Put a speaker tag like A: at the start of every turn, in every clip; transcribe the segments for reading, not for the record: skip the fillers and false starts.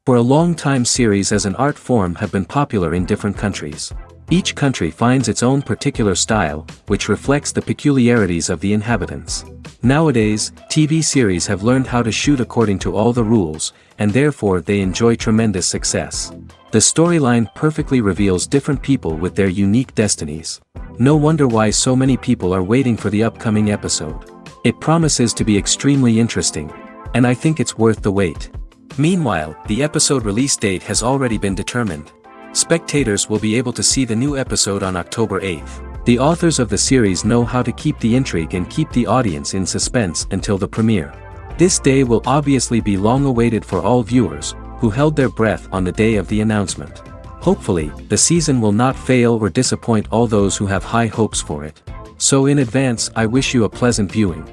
A: For a long time, series as an art form have been popular in different countries. Each country finds its own particular style, which reflects the peculiarities of the inhabitants. Nowadays, TV series have learned how to shoot according to all the rules, and therefore they enjoy tremendous success. The storyline perfectly reveals different people with their unique destinies. No wonder why so many people are waiting for the upcoming episode. It promises to be extremely interesting, and I think it's worth the wait. Meanwhile, the episode release date has already been determined. Spectators will be able to see the new episode on October 8th. The authors of the series know how to keep the intrigue and keep the audience in suspense until the premiere. This day will obviously be long awaited for all viewers, who held their breath on the day of the announcement. Hopefully, the season will not fail or disappoint all those who have high hopes for it. So in advance, I wish you a pleasant viewing.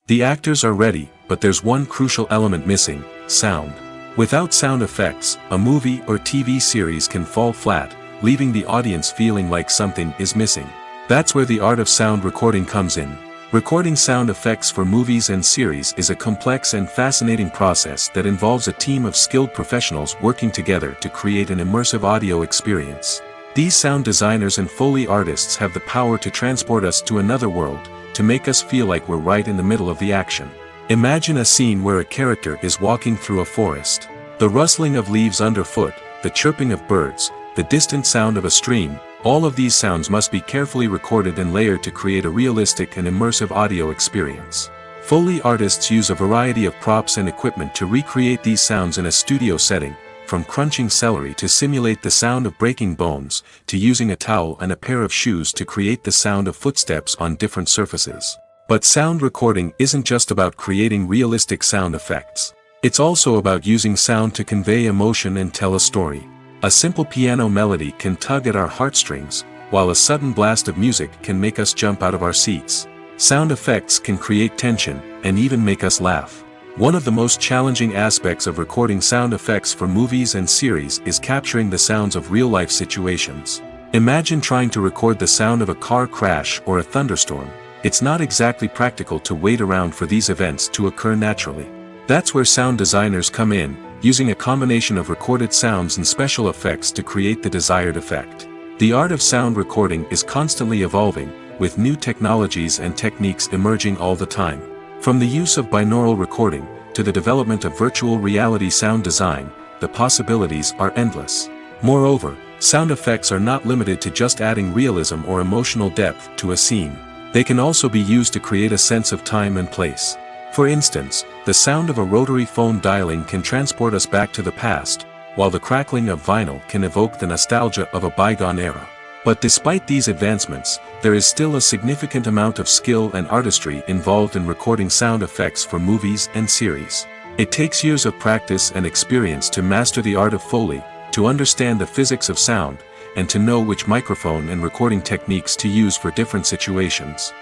A: The actors are ready, but there's one crucial element missing: sound. Without sound effects, a movie or TV series can fall flat, leaving the audience feeling like something is missing. That's where the art of sound recording comes in. Recording sound effects for movies and series is a complex and fascinating process that involves a team of skilled professionals working together to create an immersive audio experience. These sound designers and Foley artists have the power to transport us to another world, to make us feel like we're right in the middle of the action. Imagine a scene where a character is walking through a forest. The rustling of leaves underfoot, the chirping of birds, the distant sound of a stream, all of these sounds must be carefully recorded and layered to create a realistic and immersive audio experience. Foley artists use a variety of props and equipment to recreate these sounds in a studio setting, from crunching celery to simulate the sound of breaking bones, to using a towel and a pair of shoes to create the sound of footsteps on different surfaces. But sound recording isn't just about creating realistic sound effects. It's also about using sound to convey emotion and tell a story. A simple piano melody can tug at our heartstrings, while a sudden blast of music can make us jump out of our seats. Sound effects can create tension, and even make us laugh. One of the most challenging aspects of recording sound effects for movies and series is capturing the sounds of real-life situations. Imagine trying to record the sound of a car crash or a thunderstorm. It's not exactly practical to wait around for these events to occur naturally. That's where sound designers come in, using a combination of recorded sounds and special effects to create the desired effect. The art of sound recording is constantly evolving, with new technologies and techniques emerging all the time. From the use of binaural recording, to the development of virtual reality sound design, the possibilities are endless. Moreover, sound effects are not limited to just adding realism or emotional depth to a scene. They can also be used to create a sense of time and place. For instance, the sound of a rotary phone dialing can transport us back to the past, while the crackling of vinyl can evoke the nostalgia of a bygone era. But despite these advancements, there is still a significant amount of skill and artistry involved in recording sound effects for movies and series. It takes years of practice and experience to master the art of Foley, to understand the physics of sound, and to know which microphone and recording techniques to use for different situations.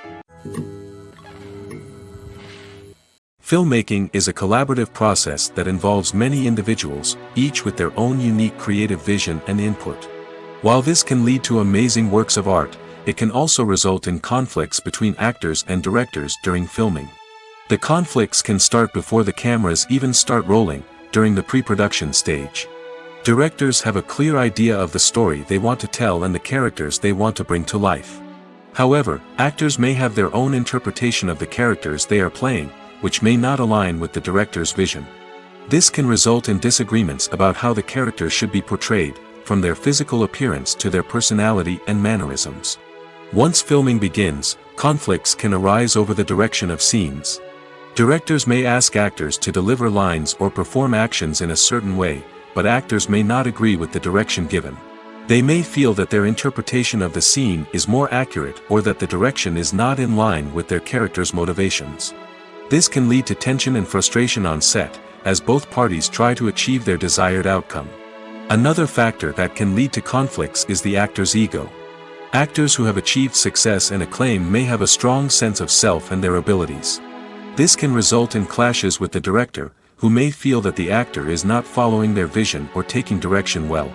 A: Filmmaking is a collaborative process that involves many individuals, each with their own unique creative vision and input. While this can lead to amazing works of art, it can also result in conflicts between actors and directors during filming. The conflicts can start before the cameras even start rolling, during the pre-production stage. Directors have a clear idea of the story they want to tell and the characters they want to bring to life. However, actors may have their own interpretation of the characters they are playing, which may not align with the director's vision. This can result in disagreements about how the character should be portrayed, from their physical appearance to their personality and mannerisms. Once filming begins, conflicts can arise over the direction of scenes. Directors may ask actors to deliver lines or perform actions in a certain way, but actors may not agree with the direction given. They may feel that their interpretation of the scene is more accurate or that the direction is not in line with their character's motivations. This can lead to tension and frustration on set, as both parties try to achieve their desired outcome. Another factor that can lead to conflicts is the actor's ego. Actors who have achieved success and acclaim may have a strong sense of self and their abilities. This can result in clashes with the director, who may feel that the actor is not following their vision or taking direction well.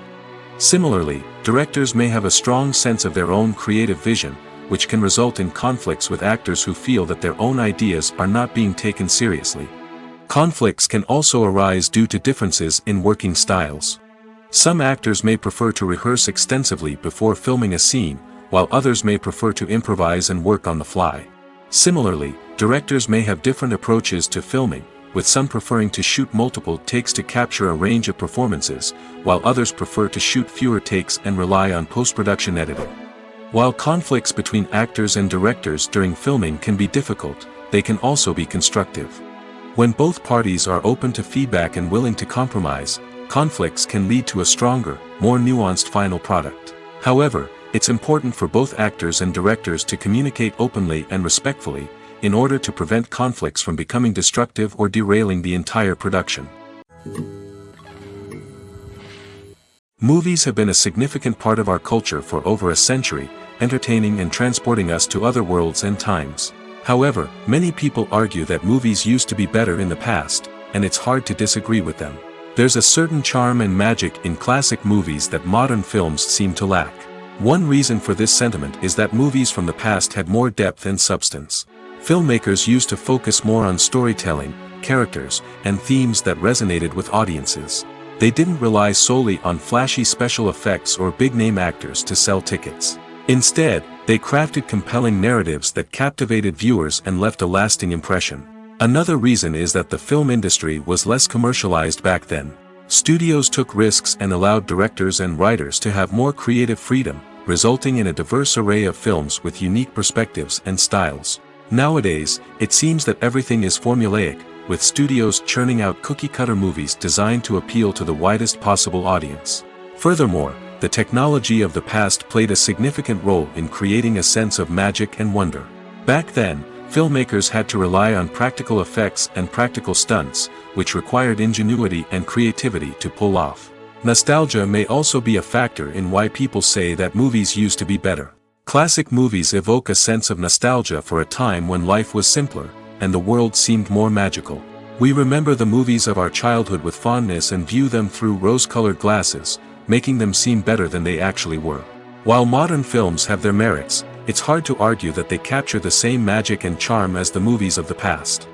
A: Similarly, directors may have a strong sense of their own creative vision, which can result in conflicts with actors who feel that their own ideas are not being taken seriously. Conflicts can also arise due to differences in working styles. Some actors may prefer to rehearse extensively before filming a scene, while others may prefer to improvise and work on the fly. Similarly, directors may have different approaches to filming, with some preferring to shoot multiple takes to capture a range of performances, while others prefer to shoot fewer takes and rely on post-production editing. While conflicts between actors and directors during filming can be difficult, they can also be constructive. When both parties are open to feedback and willing to compromise, conflicts can lead to a stronger, more nuanced final product. However, it's important for both actors and directors to communicate openly and respectfully, in order to prevent conflicts from becoming destructive or derailing the entire production. Movies have been a significant part of our culture for over a century, entertaining and transporting us to other worlds and times. However, many people argue that movies used to be better in the past, and it's hard to disagree with them. There's a certain charm and magic in classic movies that modern films seem to lack. One reason for this sentiment is that movies from the past had more depth and substance. Filmmakers used to focus more on storytelling, characters, and themes that resonated with audiences. They didn't rely solely on flashy special effects or big-name actors to sell tickets. Instead, they crafted compelling narratives that captivated viewers and left a lasting impression. Another reason is that the film industry was less commercialized back then. Studios took risks and allowed directors and writers to have more creative freedom, resulting in a diverse array of films with unique perspectives and styles. Nowadays, it seems that everything is formulaic, with studios churning out cookie-cutter movies designed to appeal to the widest possible audience. Furthermore, the technology of the past played a significant role in creating a sense of magic and wonder. Back then, filmmakers had to rely on practical effects and practical stunts, which required ingenuity and creativity to pull off. Nostalgia may also be a factor in why people say that movies used to be better. Classic movies evoke a sense of nostalgia for a time when life was simpler, and the world seemed more magical. We remember the movies of our childhood with fondness and view them through rose-colored glasses, making them seem better than they actually were. While modern films have their merits, it's hard to argue that they capture the same magic and charm as the movies of the past.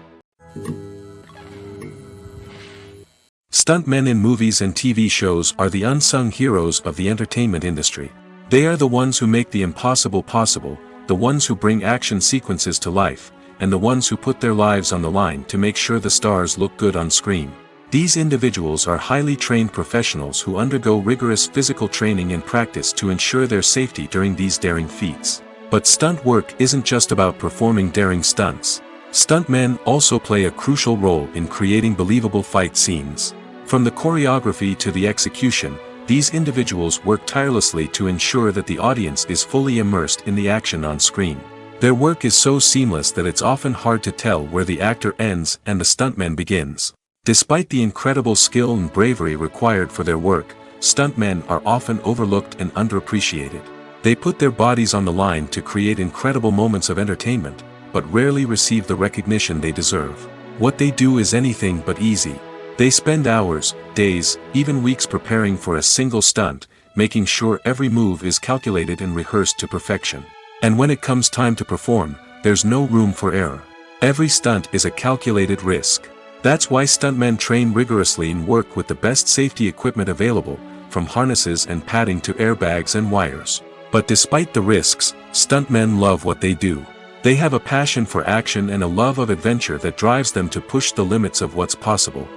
A: Stuntmen in movies and TV shows are the unsung heroes of the entertainment industry. They are the ones who make the impossible possible, the ones who bring action sequences to life, and the ones who put their lives on the line to make sure the stars look good on screen. These individuals are highly trained professionals who undergo rigorous physical training and practice to ensure their safety during these daring feats. But stunt work isn't just about performing daring stunts. Stuntmen also play a crucial role in creating believable fight scenes. From the choreography to the execution, these individuals work tirelessly to ensure that the audience is fully immersed in the action on screen. Their work is so seamless that it's often hard to tell where the actor ends and the stuntman begins. Despite the incredible skill and bravery required for their work, stuntmen are often overlooked and underappreciated. They put their bodies on the line to create incredible moments of entertainment, but rarely receive the recognition they deserve. What they do is anything but easy. They spend hours, days, even weeks preparing for a single stunt, making sure every move is calculated and rehearsed to perfection. And when it comes time to perform, there's no room for error. Every stunt is a calculated risk. That's why stuntmen train rigorously and work with the best safety equipment available, from harnesses and padding to airbags and wires. But despite the risks, stuntmen love what they do. They have a passion for action and a love of adventure that drives them to push the limits of what's possible.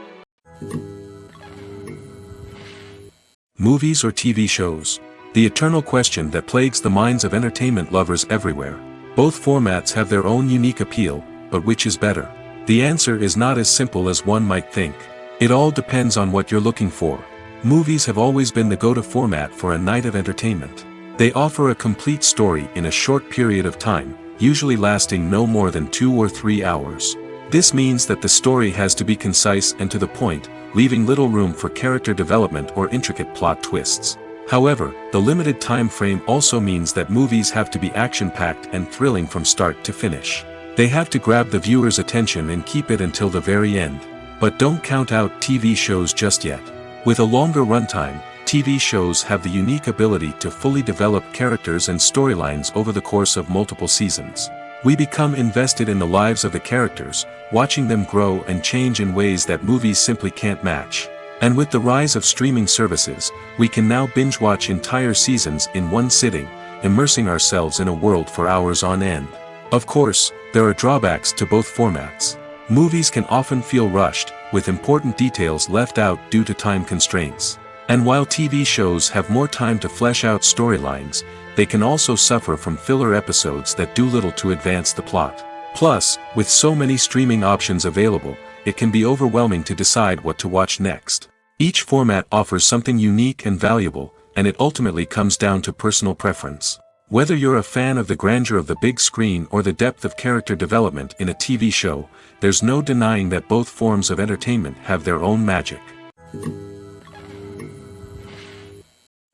A: Movies or TV shows? The eternal question that plagues the minds of entertainment lovers everywhere. Both formats have their own unique appeal, but which is better? The answer is not as simple as one might think. It all depends on what you're looking for. Movies have always been the go-to format for a night of entertainment. They offer a complete story in a short period of time, usually lasting no more than 2 or 3 hours. This means that the story has to be concise and to the point, leaving little room for character development or intricate plot twists. However, the limited time frame also means that movies have to be action-packed and thrilling from start to finish. They have to grab the viewer's attention and keep it until the very end. But don't count out TV shows just yet. With a longer runtime, TV shows have the unique ability to fully develop characters and storylines over the course of multiple seasons. We become invested in the lives of the characters, watching them grow and change in ways that movies simply can't match. And with the rise of streaming services, we can now binge-watch entire seasons in one sitting, immersing ourselves in a world for hours on end. Of course, there are drawbacks to both formats. Movies can often feel rushed, with important details left out due to time constraints. And while TV shows have more time to flesh out storylines, they can also suffer from filler episodes that do little to advance the plot. Plus, with so many streaming options available, it can be overwhelming to decide what to watch next. Each format offers something unique and valuable, and it ultimately comes down to personal preference. Whether you're a fan of the grandeur of the big screen or the depth of character development in a TV show, there's no denying that both forms of entertainment have their own magic.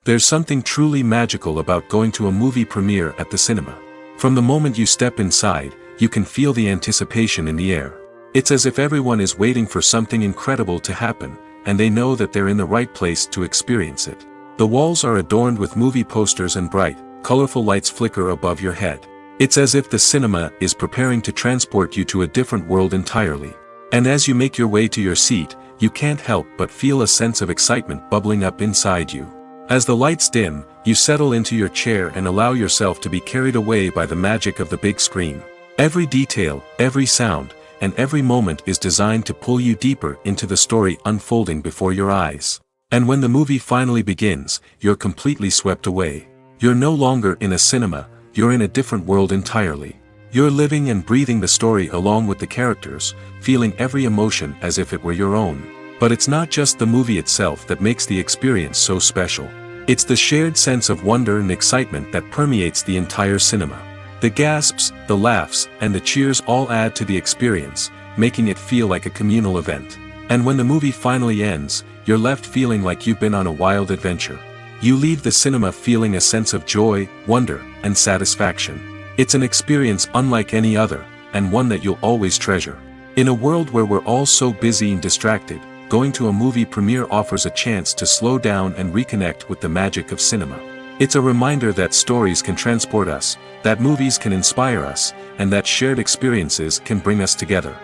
A: There's something truly magical about going to a movie premiere at the cinema. From the moment you step inside, you can feel the anticipation in the air. It's as if everyone is waiting for something incredible to happen, and they know that they're in the right place to experience it. The walls are adorned with movie posters and bright, colorful lights flicker above your head. It's as if the cinema is preparing to transport you to a different world entirely. And as you make your way to your seat, you can't help but feel a sense of excitement bubbling up inside you. As the lights dim, you settle into your chair and allow yourself to be carried away by the magic of the big screen. Every detail, every sound, and every moment is designed to pull you deeper into the story unfolding before your eyes. And when the movie finally begins, you're completely swept away. You're no longer in a cinema, you're in a different world entirely. You're living and breathing the story along with the characters, feeling every emotion as if it were your own. But it's not just the movie itself that makes the experience so special. It's the shared sense of wonder and excitement that permeates the entire cinema. The gasps, the laughs, and the cheers all add to the experience, making it feel like a communal event. And when the movie finally ends, you're left feeling like you've been on a wild adventure. You leave the cinema feeling a sense of joy, wonder, and satisfaction. It's an experience unlike any other, and one that you'll always treasure. In a world where we're all so busy and distracted, going to a movie premiere offers a chance to slow down and reconnect with the magic of cinema. It's a reminder that stories can transport us, that movies can inspire us, and that shared experiences can bring us together.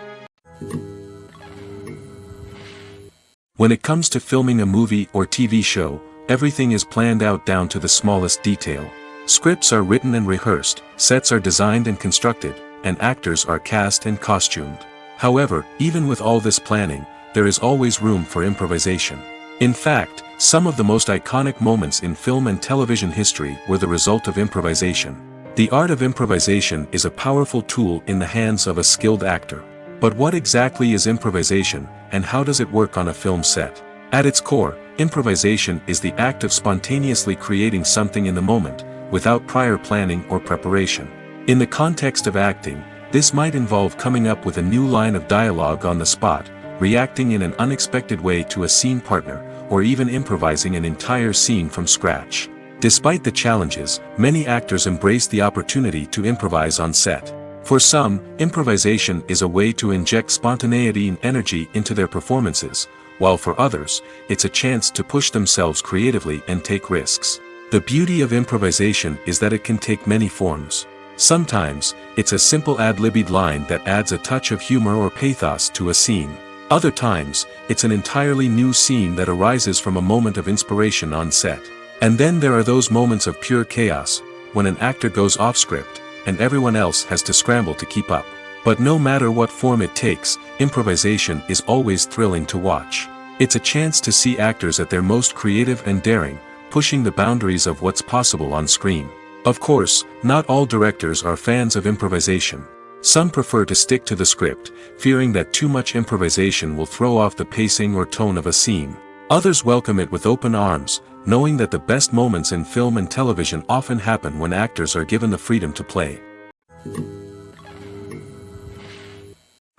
A: When it comes to filming a movie or TV show, everything is planned out down to the smallest detail. Scripts are written and rehearsed, sets are designed and constructed, and actors are cast and costumed. However, even with all this planning, there is always room for improvisation. In fact, some of the most iconic moments in film and television history were the result of improvisation. The art of improvisation is a powerful tool in the hands of a skilled actor. But what exactly is improvisation, and how does it work on a film set? At its core, improvisation is the act of spontaneously creating something in the moment, without prior planning or preparation. In the context of acting, this might involve coming up with a new line of dialogue on the spot, reacting in an unexpected way to a scene partner, or even improvising an entire scene from scratch. Despite the challenges, many actors embrace the opportunity to improvise on set. For some, improvisation is a way to inject spontaneity and energy into their performances, while for others, it's a chance to push themselves creatively and take risks. The beauty of improvisation is that it can take many forms. Sometimes, it's a simple ad-libbed line that adds a touch of humor or pathos to a scene. Other times, it's an entirely new scene that arises from a moment of inspiration on set. And then there are those moments of pure chaos, when an actor goes off script, and everyone else has to scramble to keep up. But no matter what form it takes, improvisation is always thrilling to watch. It's a chance to see actors at their most creative and daring, pushing the boundaries of what's possible on screen. Of course, not all directors are fans of improvisation. Some prefer to stick to the script, fearing that too much improvisation will throw off the pacing or tone of a scene. Others welcome it with open arms, knowing that the best moments in film and television often happen when actors are given the freedom to play.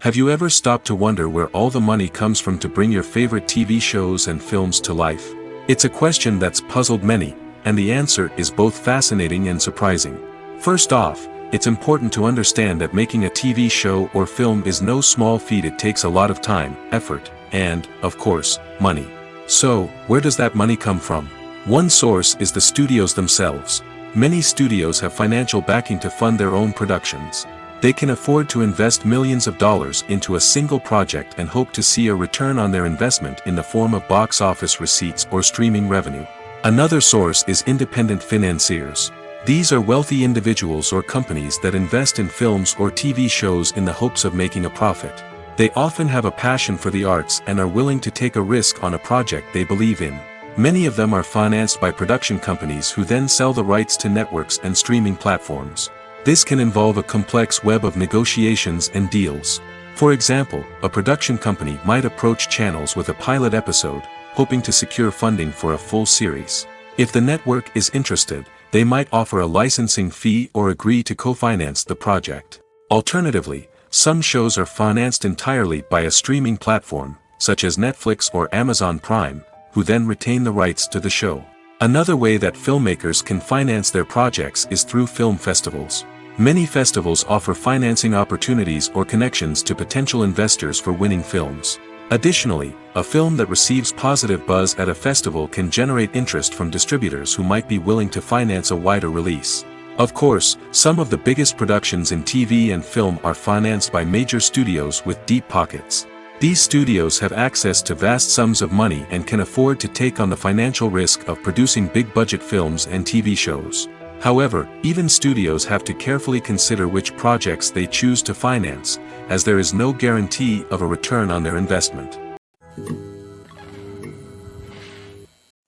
A: Have you ever stopped to wonder where all the money comes from to bring your favorite TV shows and films to life? It's a question that's puzzled many, and the answer is both fascinating and surprising. First off, it's important to understand that making a TV show or film is no small feat. It takes a lot of time, effort, and, of course, money. So, where does that money come from? One source is the studios themselves. Many studios have financial backing to fund their own productions. They can afford to invest millions of dollars into a single project and hope to see a return on their investment in the form of box office receipts or streaming revenue. Another source is independent financiers. These are wealthy individuals or companies that invest in films or TV shows in the hopes of making a profit. They often have a passion for the arts and are willing to take a risk on a project they believe in. Many of them are financed by production companies who then sell the rights to networks and streaming platforms. This can involve a complex web of negotiations and deals. For example, a production company might approach channels with a pilot episode, hoping to secure funding for a full series. If the network is interested, they might offer a licensing fee or agree to co-finance the project. Alternatively, some shows are financed entirely by a streaming platform, such as Netflix or Amazon Prime, who then retain the rights to the show. Another way that filmmakers can finance their projects is through film festivals. Many festivals offer financing opportunities or connections to potential investors for winning films. Additionally, a film that receives positive buzz at a festival can generate interest from distributors who might be willing to finance a wider release. Of course, some of the biggest productions in TV and film are financed by major studios with deep pockets. These studios have access to vast sums of money and can afford to take on the financial risk of producing big-budget films and TV shows. However, even studios have to carefully consider which projects they choose to finance, as there is no guarantee of a return on their investment.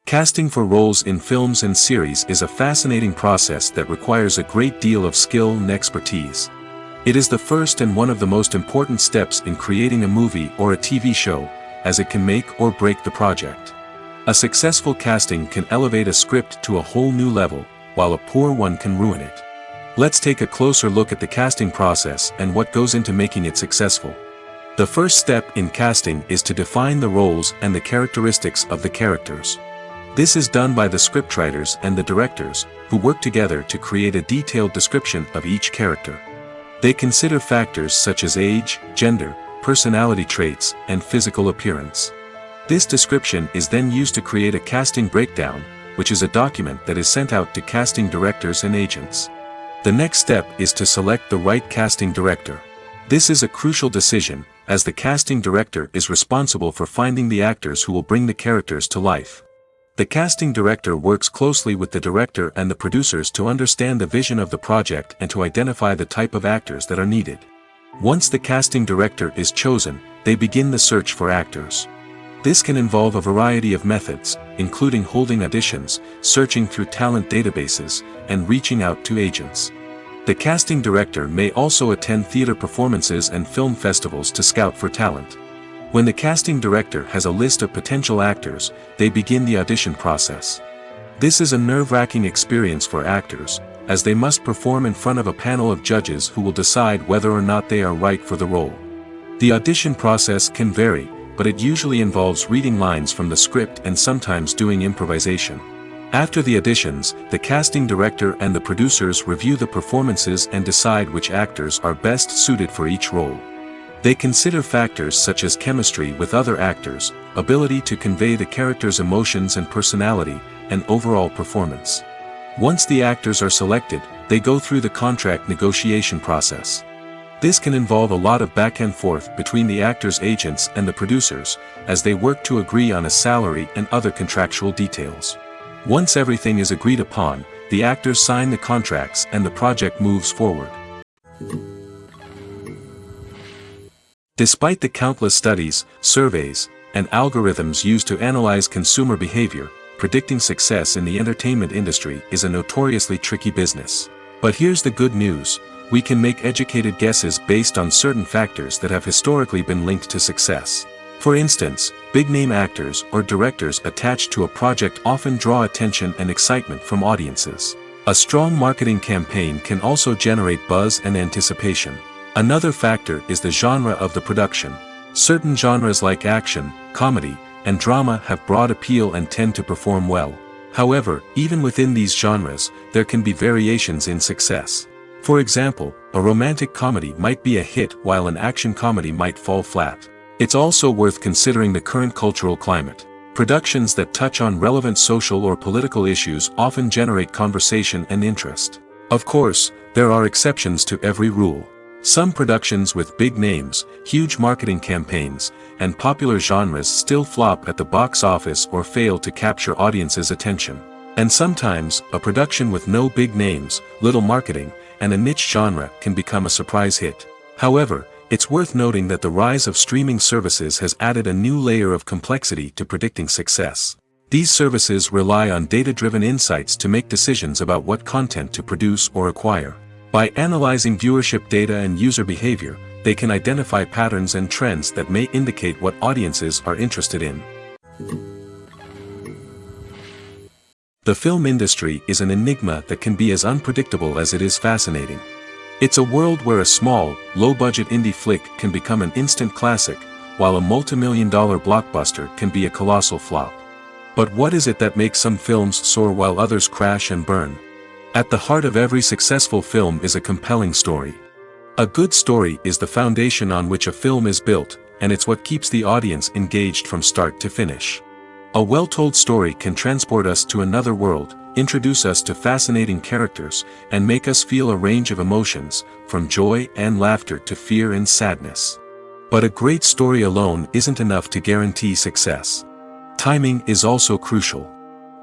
A: Casting for roles in films and series is a fascinating process that requires a great deal of skill and expertise. It is the first and one of the most important steps in creating a movie or a TV show, as it can make or break the project. A successful casting can elevate a script to a whole new level, while a poor one can ruin it. Let's take a closer look at the casting process and what goes into making it successful. The first step in casting is to define the roles and the characteristics of the characters. This is done by the scriptwriters and the directors, who work together to create a detailed description of each character. They consider factors such as age, gender, personality traits, and physical appearance. This description is then used to create a casting breakdown, which is a document that is sent out to casting directors and agents. The next step is to select the right casting director. This is a crucial decision, as the casting director is responsible for finding the actors who will bring the characters to life. The casting director works closely with the director and the producers to understand the vision of the project and to identify the type of actors that are needed. Once the casting director is chosen, they begin the search for actors. This can involve a variety of methods, including holding auditions, searching through talent databases, and reaching out to agents. The casting director may also attend theater performances and film festivals to scout for talent. When the casting director has a list of potential actors, they begin the audition process. This is a nerve-wracking experience for actors, as they must perform in front of a panel of judges who will decide whether or not they are right for the role. The audition process can vary, but it usually involves reading lines from the script and sometimes doing improvisation. After the auditions, the casting director and the producers review the performances and decide which actors are best suited for each role. They consider factors such as chemistry with other actors, ability to convey the character's emotions and personality, and overall performance. Once the actors are selected, they go through the contract negotiation process. This can involve a lot of back and forth between the actors' agents and the producers, as they work to agree on a salary and other contractual details. Once everything is agreed upon, the actors sign the contracts and the project moves forward. Despite the countless studies, surveys, and algorithms used to analyze consumer behavior, predicting success in the entertainment industry is a notoriously tricky business. But here's the good news: we can make educated guesses based on certain factors that have historically been linked to success. For instance, big-name actors or directors attached to a project often draw attention and excitement from audiences. A strong marketing campaign can also generate buzz and anticipation. Another factor is the genre of the production. Certain genres like action, comedy, and drama have broad appeal and tend to perform well. However, even within these genres, there can be variations in success. For example, a romantic comedy might be a hit while an action comedy might fall flat. It's also worth considering the current cultural climate. Productions that touch on relevant social or political issues often generate conversation and interest. Of course, there are exceptions to every rule. Some productions with big names, huge marketing campaigns, and popular genres still flop at the box office or fail to capture audiences' attention. And sometimes, a production with no big names, little marketing, and a niche genre can become a surprise hit. However, it's worth noting that the rise of streaming services has added a new layer of complexity to predicting success. These services rely on data-driven insights to make decisions about what content to produce or acquire. By analyzing viewership data and user behavior, they can identify patterns and trends that may indicate what audiences are interested in. The film industry is an enigma that can be as unpredictable as it is fascinating. It's a world where a small, low-budget indie flick can become an instant classic, while a multi-million-dollar blockbuster can be a colossal flop. But what is it that makes some films soar while others crash and burn? At the heart of every successful film is a compelling story. A good story is the foundation on which a film is built, and it's what keeps the audience engaged from start to finish. A well-told story can transport us to another world, introduce us to fascinating characters, and make us feel a range of emotions, from joy and laughter to fear and sadness. But a great story alone isn't enough to guarantee success. Timing is also crucial.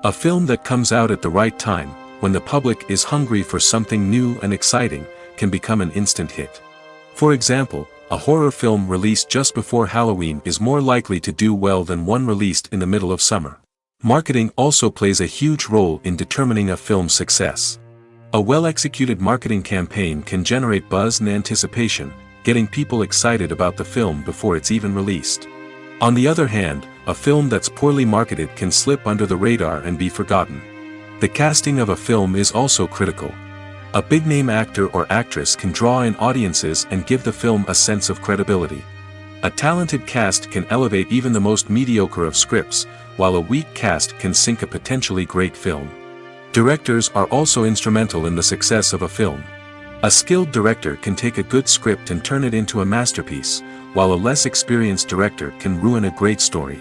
A: A film that comes out at the right time, when the public is hungry for something new and exciting, can become an instant hit. For example, a horror film released just before Halloween is more likely to do well than one released in the middle of summer. Marketing also plays a huge role in determining a film's success. A well-executed marketing campaign can generate buzz and anticipation, getting people excited about the film before it's even released. On the other hand, a film that's poorly marketed can slip under the radar and be forgotten. The casting of a film is also critical. A big-name actor or actress can draw in audiences and give the film a sense of credibility. A talented cast can elevate even the most mediocre of scripts, while a weak cast can sink a potentially great film. Directors are also instrumental in the success of a film. A skilled director can take a good script and turn it into a masterpiece, while a less experienced director can ruin a great story.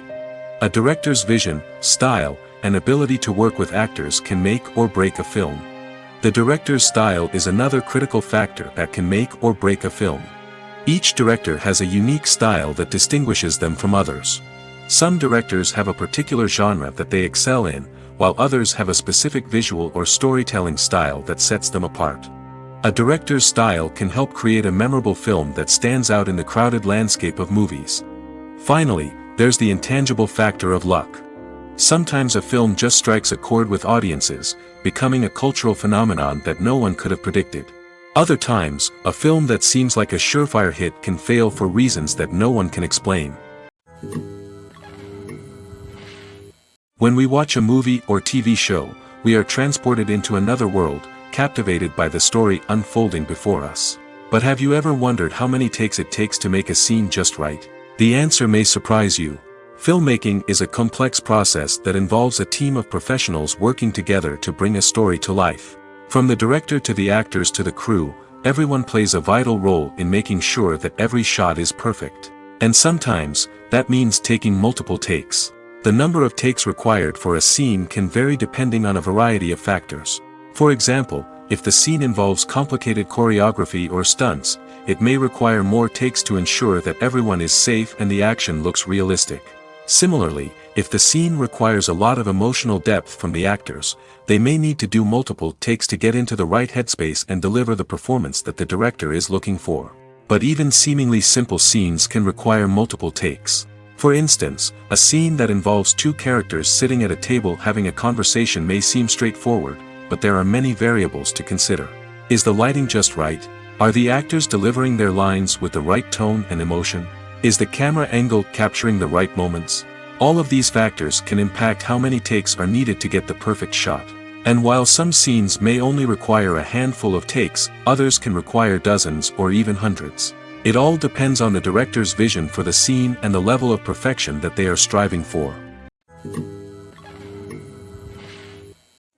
A: A director's vision, style, and ability to work with actors can make or break a film. The director's style is another critical factor that can make or break a film. Each director has a unique style that distinguishes them from others. Some directors have a particular genre that they excel in, while others have a specific visual or storytelling style that sets them apart. A director's style can help create a memorable film that stands out in the crowded landscape of movies. Finally, there's the intangible factor of luck. Sometimes a film just strikes a chord with audiences, becoming a cultural phenomenon that no one could have predicted. Other times, a film that seems like a surefire hit can fail for reasons that no one can explain. When we watch a movie or TV show, we are transported into another world, captivated by the story unfolding before us. But have you ever wondered how many takes it takes to make a scene just right? The answer may surprise you. Filmmaking is a complex process that involves a team of professionals working together to bring a story to life. From the director to the actors to the crew, everyone plays a vital role in making sure that every shot is perfect. And sometimes, that means taking multiple takes. The number of takes required for a scene can vary depending on a variety of factors. For example, if the scene involves complicated choreography or stunts, it may require more takes to ensure that everyone is safe and the action looks realistic. Similarly, if the scene requires a lot of emotional depth from the actors, they may need to do multiple takes to get into the right headspace and deliver the performance that the director is looking for. But even seemingly simple scenes can require multiple takes. For instance, a scene that involves two characters sitting at a table having a conversation may seem straightforward, but there are many variables to consider. Is the lighting just right? Are the actors delivering their lines with the right tone and emotion? Is the camera angle capturing the right moments? All of these factors can impact how many takes are needed to get the perfect shot. And while some scenes may only require a handful of takes, others can require dozens or even hundreds. It all depends on the director's vision for the scene and the level of perfection that they are striving for.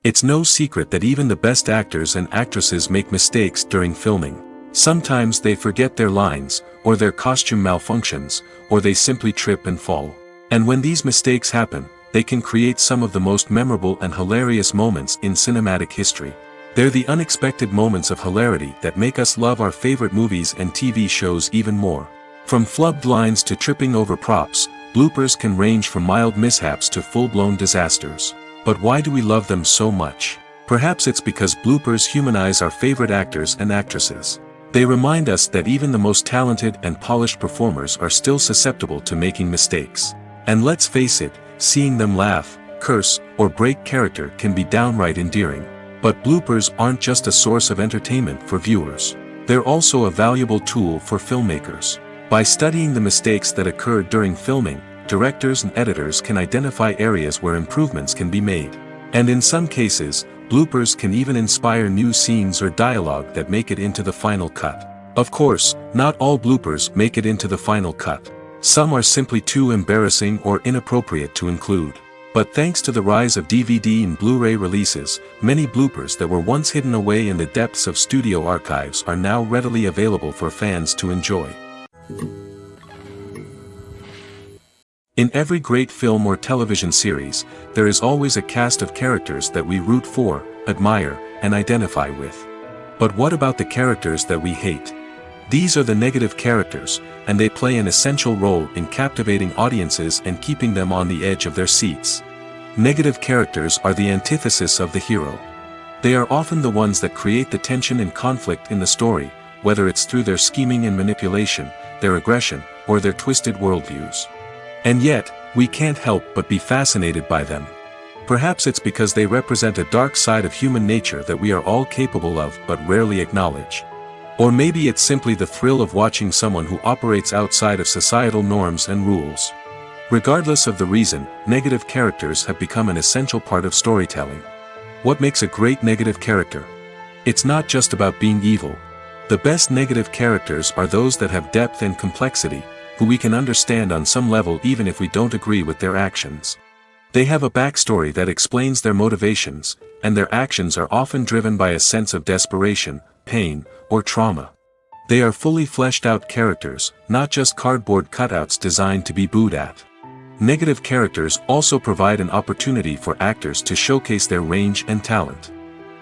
A: It's no secret that even the best actors and actresses make mistakes during filming. Sometimes they forget their lines, or their costume malfunctions, or they simply trip and fall. And when these mistakes happen, they can create some of the most memorable and hilarious moments in cinematic history. They're the unexpected moments of hilarity that make us love our favorite movies and TV shows even more. From flubbed lines to tripping over props, bloopers can range from mild mishaps to full-blown disasters. But why do we love them so much? Perhaps it's because bloopers humanize our favorite actors and actresses. They remind us that even the most talented and polished performers are still susceptible to making mistakes. And let's face it, seeing them laugh, curse, or break character can be downright endearing. But bloopers aren't just a source of entertainment for viewers. They're also a valuable tool for filmmakers. By studying the mistakes that occurred during filming, directors and editors can identify areas where improvements can be made. And in some cases, bloopers can even inspire new scenes or dialogue that make it into the final cut. Of course, not all bloopers make it into the final cut. Some are simply too embarrassing or inappropriate to include. But thanks to the rise of DVD and Blu-ray releases, many bloopers that were once hidden away in the depths of studio archives are now readily available for fans to enjoy. In every great film or television series, there is always a cast of characters that we root for, admire, and identify with. But what about the characters that we hate? These are the negative characters, and they play an essential role in captivating audiences and keeping them on the edge of their seats. Negative characters are the antithesis of the hero. They are often the ones that create the tension and conflict in the story, whether it's through their scheming and manipulation, their aggression, or their twisted worldviews. And yet, we can't help but be fascinated by them. Perhaps it's because they represent a dark side of human nature that we are all capable of but rarely acknowledge. Or maybe it's simply the thrill of watching someone who operates outside of societal norms and rules. Regardless of the reason, negative characters have become an essential part of storytelling. What makes a great negative character? It's not just about being evil. The best negative characters are those that have depth and complexity, who we can understand on some level even if we don't agree with their actions. They have a backstory that explains their motivations, and their actions are often driven by a sense of desperation, pain, or trauma. They are fully fleshed out characters, not just cardboard cutouts designed to be booed at. Negative characters also provide an opportunity for actors to showcase their range and talent.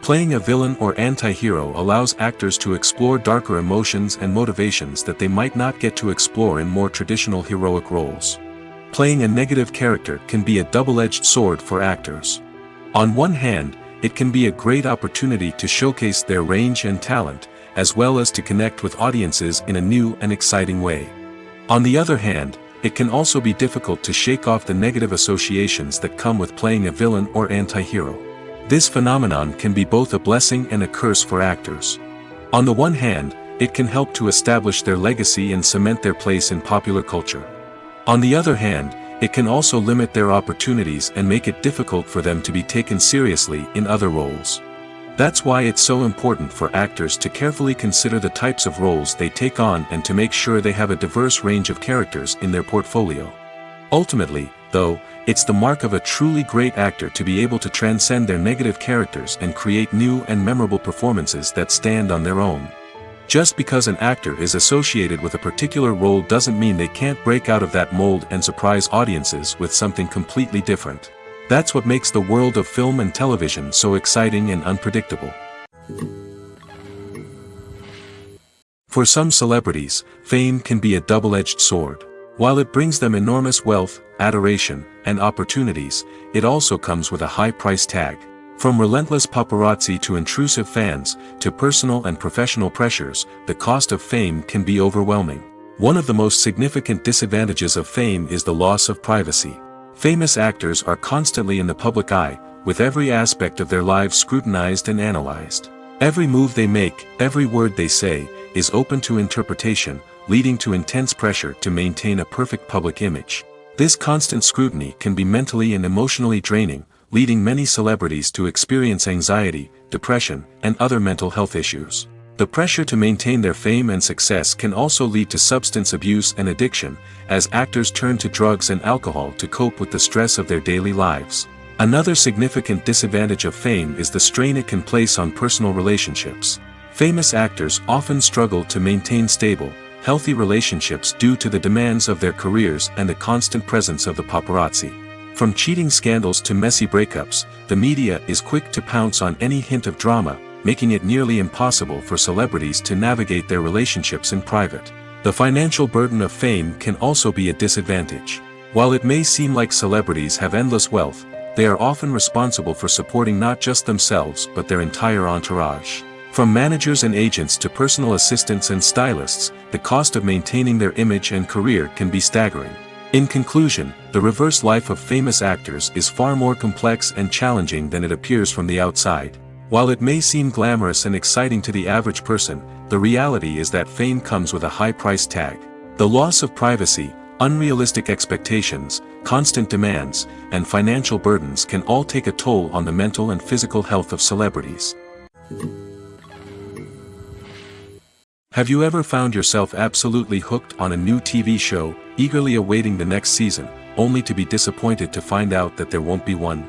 A: Playing a villain or anti-hero allows actors to explore darker emotions and motivations that they might not get to explore in more traditional heroic roles. Playing a negative character can be a double-edged sword for actors. On one hand, it can be a great opportunity to showcase their range and talent, as well as to connect with audiences in a new and exciting way. On the other hand, it can also be difficult to shake off the negative associations that come with playing a villain or anti-hero. This phenomenon can be both a blessing and a curse for actors. On the one hand, it can help to establish their legacy and cement their place in popular culture. On the other hand, it can also limit their opportunities and make it difficult for them to be taken seriously in other roles. That's why it's so important for actors to carefully consider the types of roles they take on and to make sure they have a diverse range of characters in their portfolio. Ultimately, though, it's the mark of a truly great actor to be able to transcend their negative characters and create new and memorable performances that stand on their own. Just because an actor is associated with a particular role doesn't mean they can't break out of that mold and surprise audiences with something completely different. That's what makes the world of film and television so exciting and unpredictable. For some celebrities, fame can be a double-edged sword. While it brings them enormous wealth, adoration, and opportunities, it also comes with a high price tag. From relentless paparazzi to intrusive fans, to personal and professional pressures, the cost of fame can be overwhelming. One of the most significant disadvantages of fame is the loss of privacy. Famous actors are constantly in the public eye, with every aspect of their lives scrutinized and analyzed. Every move they make, every word they say, is open to interpretation, leading to intense pressure to maintain a perfect public image. This constant scrutiny can be mentally and emotionally draining, leading many celebrities to experience anxiety, depression, and other mental health issues. The pressure to maintain their fame and success can also lead to substance abuse and addiction, as actors turn to drugs and alcohol to cope with the stress of their daily lives. Another significant disadvantage of fame is the strain it can place on personal relationships. Famous actors often struggle to maintain stable, healthy relationships due to the demands of their careers and the constant presence of the paparazzi. From cheating scandals to messy breakups, the media is quick to pounce on any hint of drama, making it nearly impossible for celebrities to navigate their relationships in private. The financial burden of fame can also be a disadvantage. While it may seem like celebrities have endless wealth, they are often responsible for supporting not just themselves but their entire entourage. From managers and agents to personal assistants and stylists, the cost of maintaining their image and career can be staggering. In conclusion, the reverse life of famous actors is far more complex and challenging than it appears from the outside. While it may seem glamorous and exciting to the average person, the reality is that fame comes with a high price tag. The loss of privacy, unrealistic expectations, constant demands, and financial burdens can all take a toll on the mental and physical health of celebrities. Have you ever found yourself absolutely hooked on a new TV show, eagerly awaiting the next season, only to be disappointed to find out that there won't be one?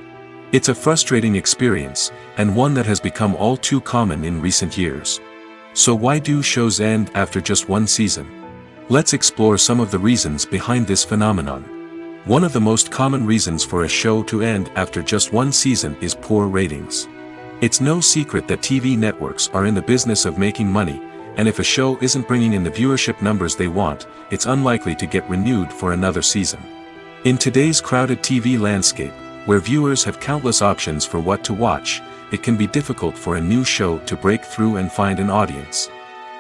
A: It's a frustrating experience, and one that has become all too common in recent years. So why do shows end after just one season? Let's explore some of the reasons behind this phenomenon. One of the most common reasons for a show to end after just one season is poor ratings. It's no secret that TV networks are in the business of making money, and if a show isn't bringing in the viewership numbers they want, it's unlikely to get renewed for another season. In today's crowded TV landscape, where viewers have countless options for what to watch, it can be difficult for a new show to break through and find an audience.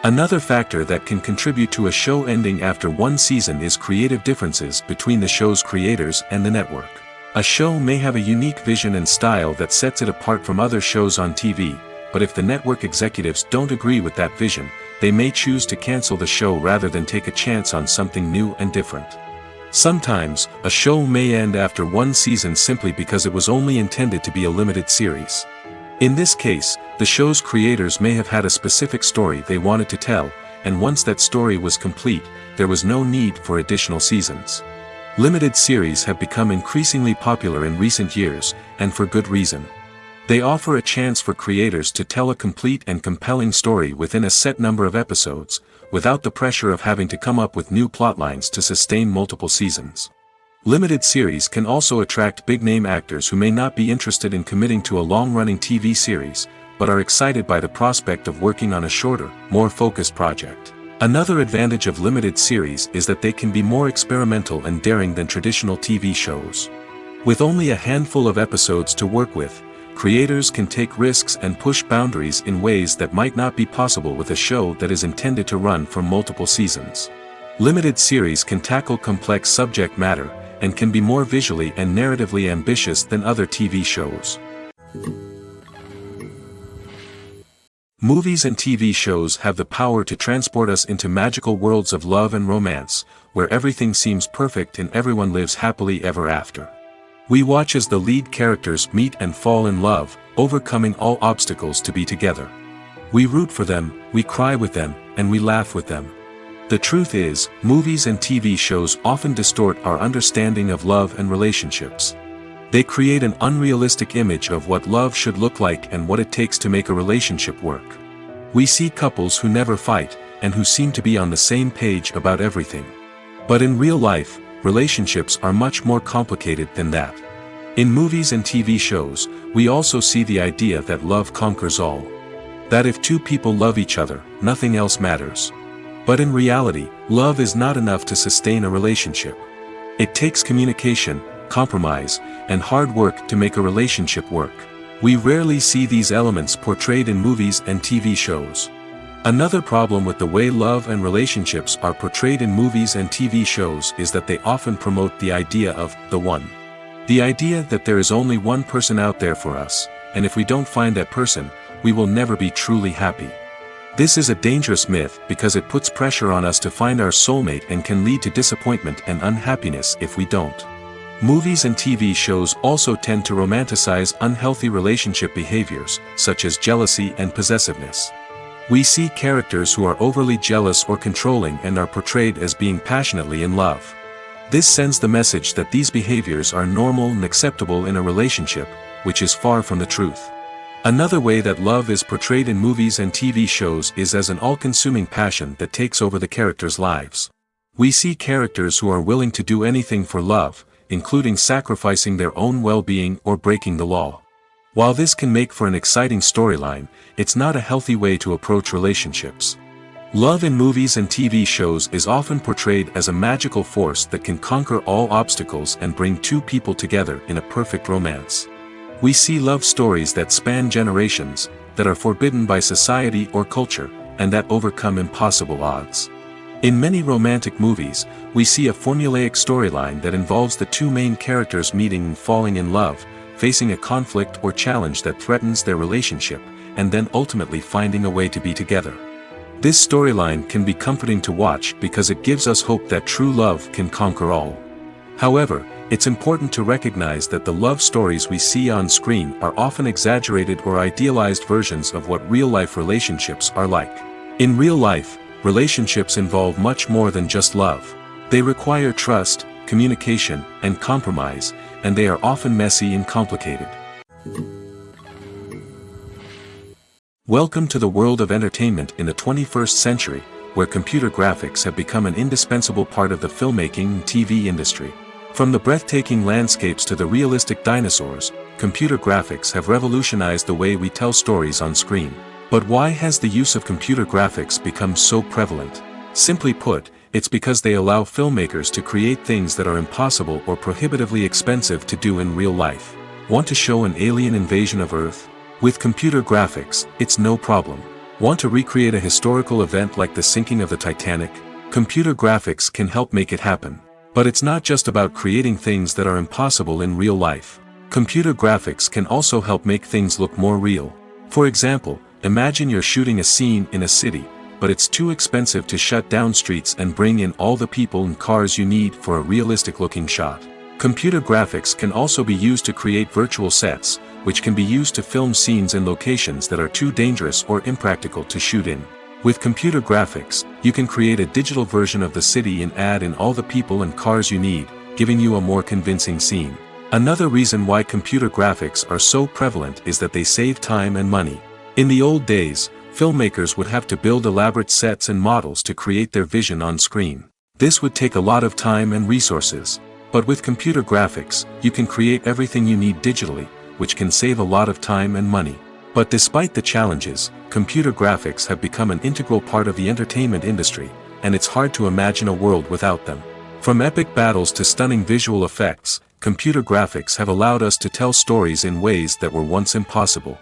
A: Another factor that can contribute to a show ending after one season is creative differences between the show's creators and the network. A show may have a unique vision and style that sets it apart from other shows on TV, but if the network executives don't agree with that vision, they may choose to cancel the show rather than take a chance on something new and different. Sometimes, a show may end after one season simply because it was only intended to be a limited series. In this case, the show's creators may have had a specific story they wanted to tell, and once that story was complete, there was no need for additional seasons. Limited series have become increasingly popular in recent years, and for good reason. They offer a chance for creators to tell a complete and compelling story within a set number of episodes, without the pressure of having to come up with new plotlines to sustain multiple seasons. Limited series can also attract big-name actors who may not be interested in committing to a long-running TV series, but are excited by the prospect of working on a shorter, more focused project. Another advantage of limited series is that they can be more experimental and daring than traditional TV shows. With only a handful of episodes to work with, creators can take risks and push boundaries in ways that might not be possible with a show that is intended to run for multiple seasons. Limited series can tackle complex subject matter, and can be more visually and narratively ambitious than other TV shows. Movies and TV shows have the power to transport us into magical worlds of love and romance, where everything seems perfect and everyone lives happily ever after. We watch as the lead characters meet and fall in love, overcoming all obstacles to be together. We root for them, we cry with them, and we laugh with them. The truth is, movies and TV shows often distort our understanding of love and relationships. They create an unrealistic image of what love should look like and what it takes to make a relationship work. We see couples who never fight, and who seem to be on the same page about everything. But in real life, relationships are much more complicated than that. In movies and TV shows, we also see the idea that love conquers all. That if two people love each other, nothing else matters. But in reality, love is not enough to sustain a relationship. It takes communication, compromise, and hard work to make a relationship work. We rarely see these elements portrayed in movies and TV shows. Another problem with the way love and relationships are portrayed in movies and TV shows is that they often promote the idea of the one. The idea that there is only one person out there for us, and if we don't find that person, we will never be truly happy. This is a dangerous myth because it puts pressure on us to find our soulmate and can lead to disappointment and unhappiness if we don't. Movies and TV shows also tend to romanticize unhealthy relationship behaviors, such as jealousy and possessiveness. We see characters who are overly jealous or controlling and are portrayed as being passionately in love. This sends the message that these behaviors are normal and acceptable in a relationship, which is far from the truth. Another way that love is portrayed in movies and TV shows is as an all-consuming passion that takes over the characters' lives. We see characters who are willing to do anything for love, including sacrificing their own well-being or breaking the law. While this can make for an exciting storyline, it's not a healthy way to approach relationships. Love in movies and TV shows is often portrayed as a magical force that can conquer all obstacles and bring two people together in a perfect romance. We see love stories that span generations, that are forbidden by society or culture, and that overcome impossible odds. In many romantic movies, we see a formulaic storyline that involves the two main characters meeting and falling in love, facing a conflict or challenge that threatens their relationship, and then ultimately finding a way to be together. This storyline can be comforting to watch because it gives us hope that true love can conquer all. However, it's important to recognize that the love stories we see on screen are often exaggerated or idealized versions of what real-life relationships are like. In real life, relationships involve much more than just love. They require trust, communication, and compromise, and they are often messy and complicated. Welcome to the world of entertainment in the 21st century, where computer graphics have become an indispensable part of the filmmaking and TV industry. From the breathtaking landscapes to the realistic dinosaurs, computer graphics have revolutionized the way we tell stories on screen. But why has the use of computer graphics become so prevalent? Simply put, it's because they allow filmmakers to create things that are impossible or prohibitively expensive to do in real life. Want to show an alien invasion of Earth? With computer graphics, it's no problem. Want to recreate a historical event like the sinking of the Titanic? Computer graphics can help make it happen. But it's not just about creating things that are impossible in real life. Computer graphics can also help make things look more real. For example, imagine you're shooting a scene in a city, but it's too expensive to shut down streets and bring in all the people and cars you need for a realistic-looking shot. Computer graphics can also be used to create virtual sets, which can be used to film scenes in locations that are too dangerous or impractical to shoot in. With computer graphics, you can create a digital version of the city and add in all the people and cars you need, giving you a more convincing scene. Another reason why computer graphics are so prevalent is that they save time and money. In the old days, filmmakers would have to build elaborate sets and models to create their vision on screen. This would take a lot of time and resources. But with computer graphics, you can create everything you need digitally, which can save a lot of time and money. But despite the challenges, computer graphics have become an integral part of the entertainment industry, and it's hard to imagine a world without them. From epic battles to stunning visual effects, computer graphics have allowed us to tell stories in ways that were once impossible.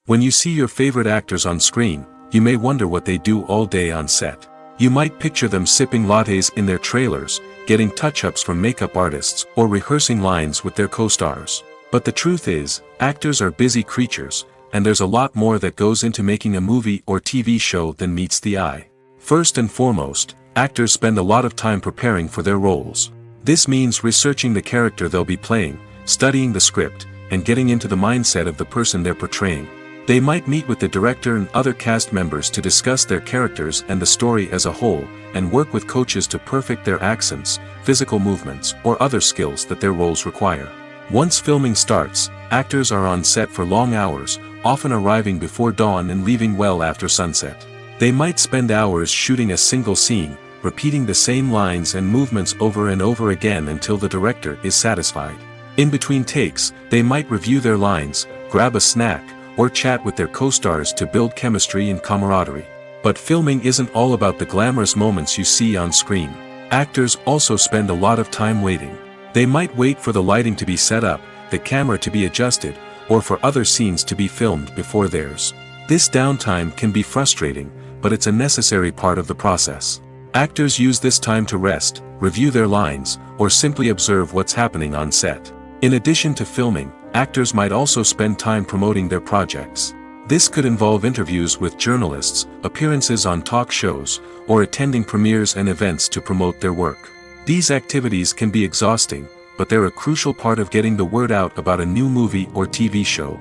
A: When you see your favorite actors on screen, you may wonder what they do all day on set. You might picture them sipping lattes in their trailers, getting touch-ups from makeup artists, or rehearsing lines with their co-stars. But the truth is, actors are busy creatures, and there's a lot more that goes into making a movie or TV show than meets the eye. First and foremost, actors spend a lot of time preparing for their roles. This means researching the character they'll be playing, studying the script, and getting into the mindset of the person they're portraying. They might meet with the director and other cast members to discuss their characters and the story as a whole, and work with coaches to perfect their accents, physical movements, or other skills that their roles require. Once filming starts, actors are on set for long hours, often arriving before dawn and leaving well after sunset. They might spend hours shooting a single scene, repeating the same lines and movements over and over again until the director is satisfied. In between takes, they might review their lines, grab a snack, or chat with their co-stars to build chemistry and camaraderie. But filming isn't all about the glamorous moments you see on screen. Actors also spend a lot of time waiting. They might wait for the lighting to be set up, the camera to be adjusted, or for other scenes to be filmed before theirs. This downtime can be frustrating, but it's a necessary part of the process. Actors use this time to rest, review their lines, or simply observe what's happening on set. In addition to filming, actors might also spend time promoting their projects. This could involve interviews with journalists, appearances on talk shows, or attending premieres and events to promote their work. These activities can be exhausting, but they're a crucial part of getting the word out about a new movie or TV show.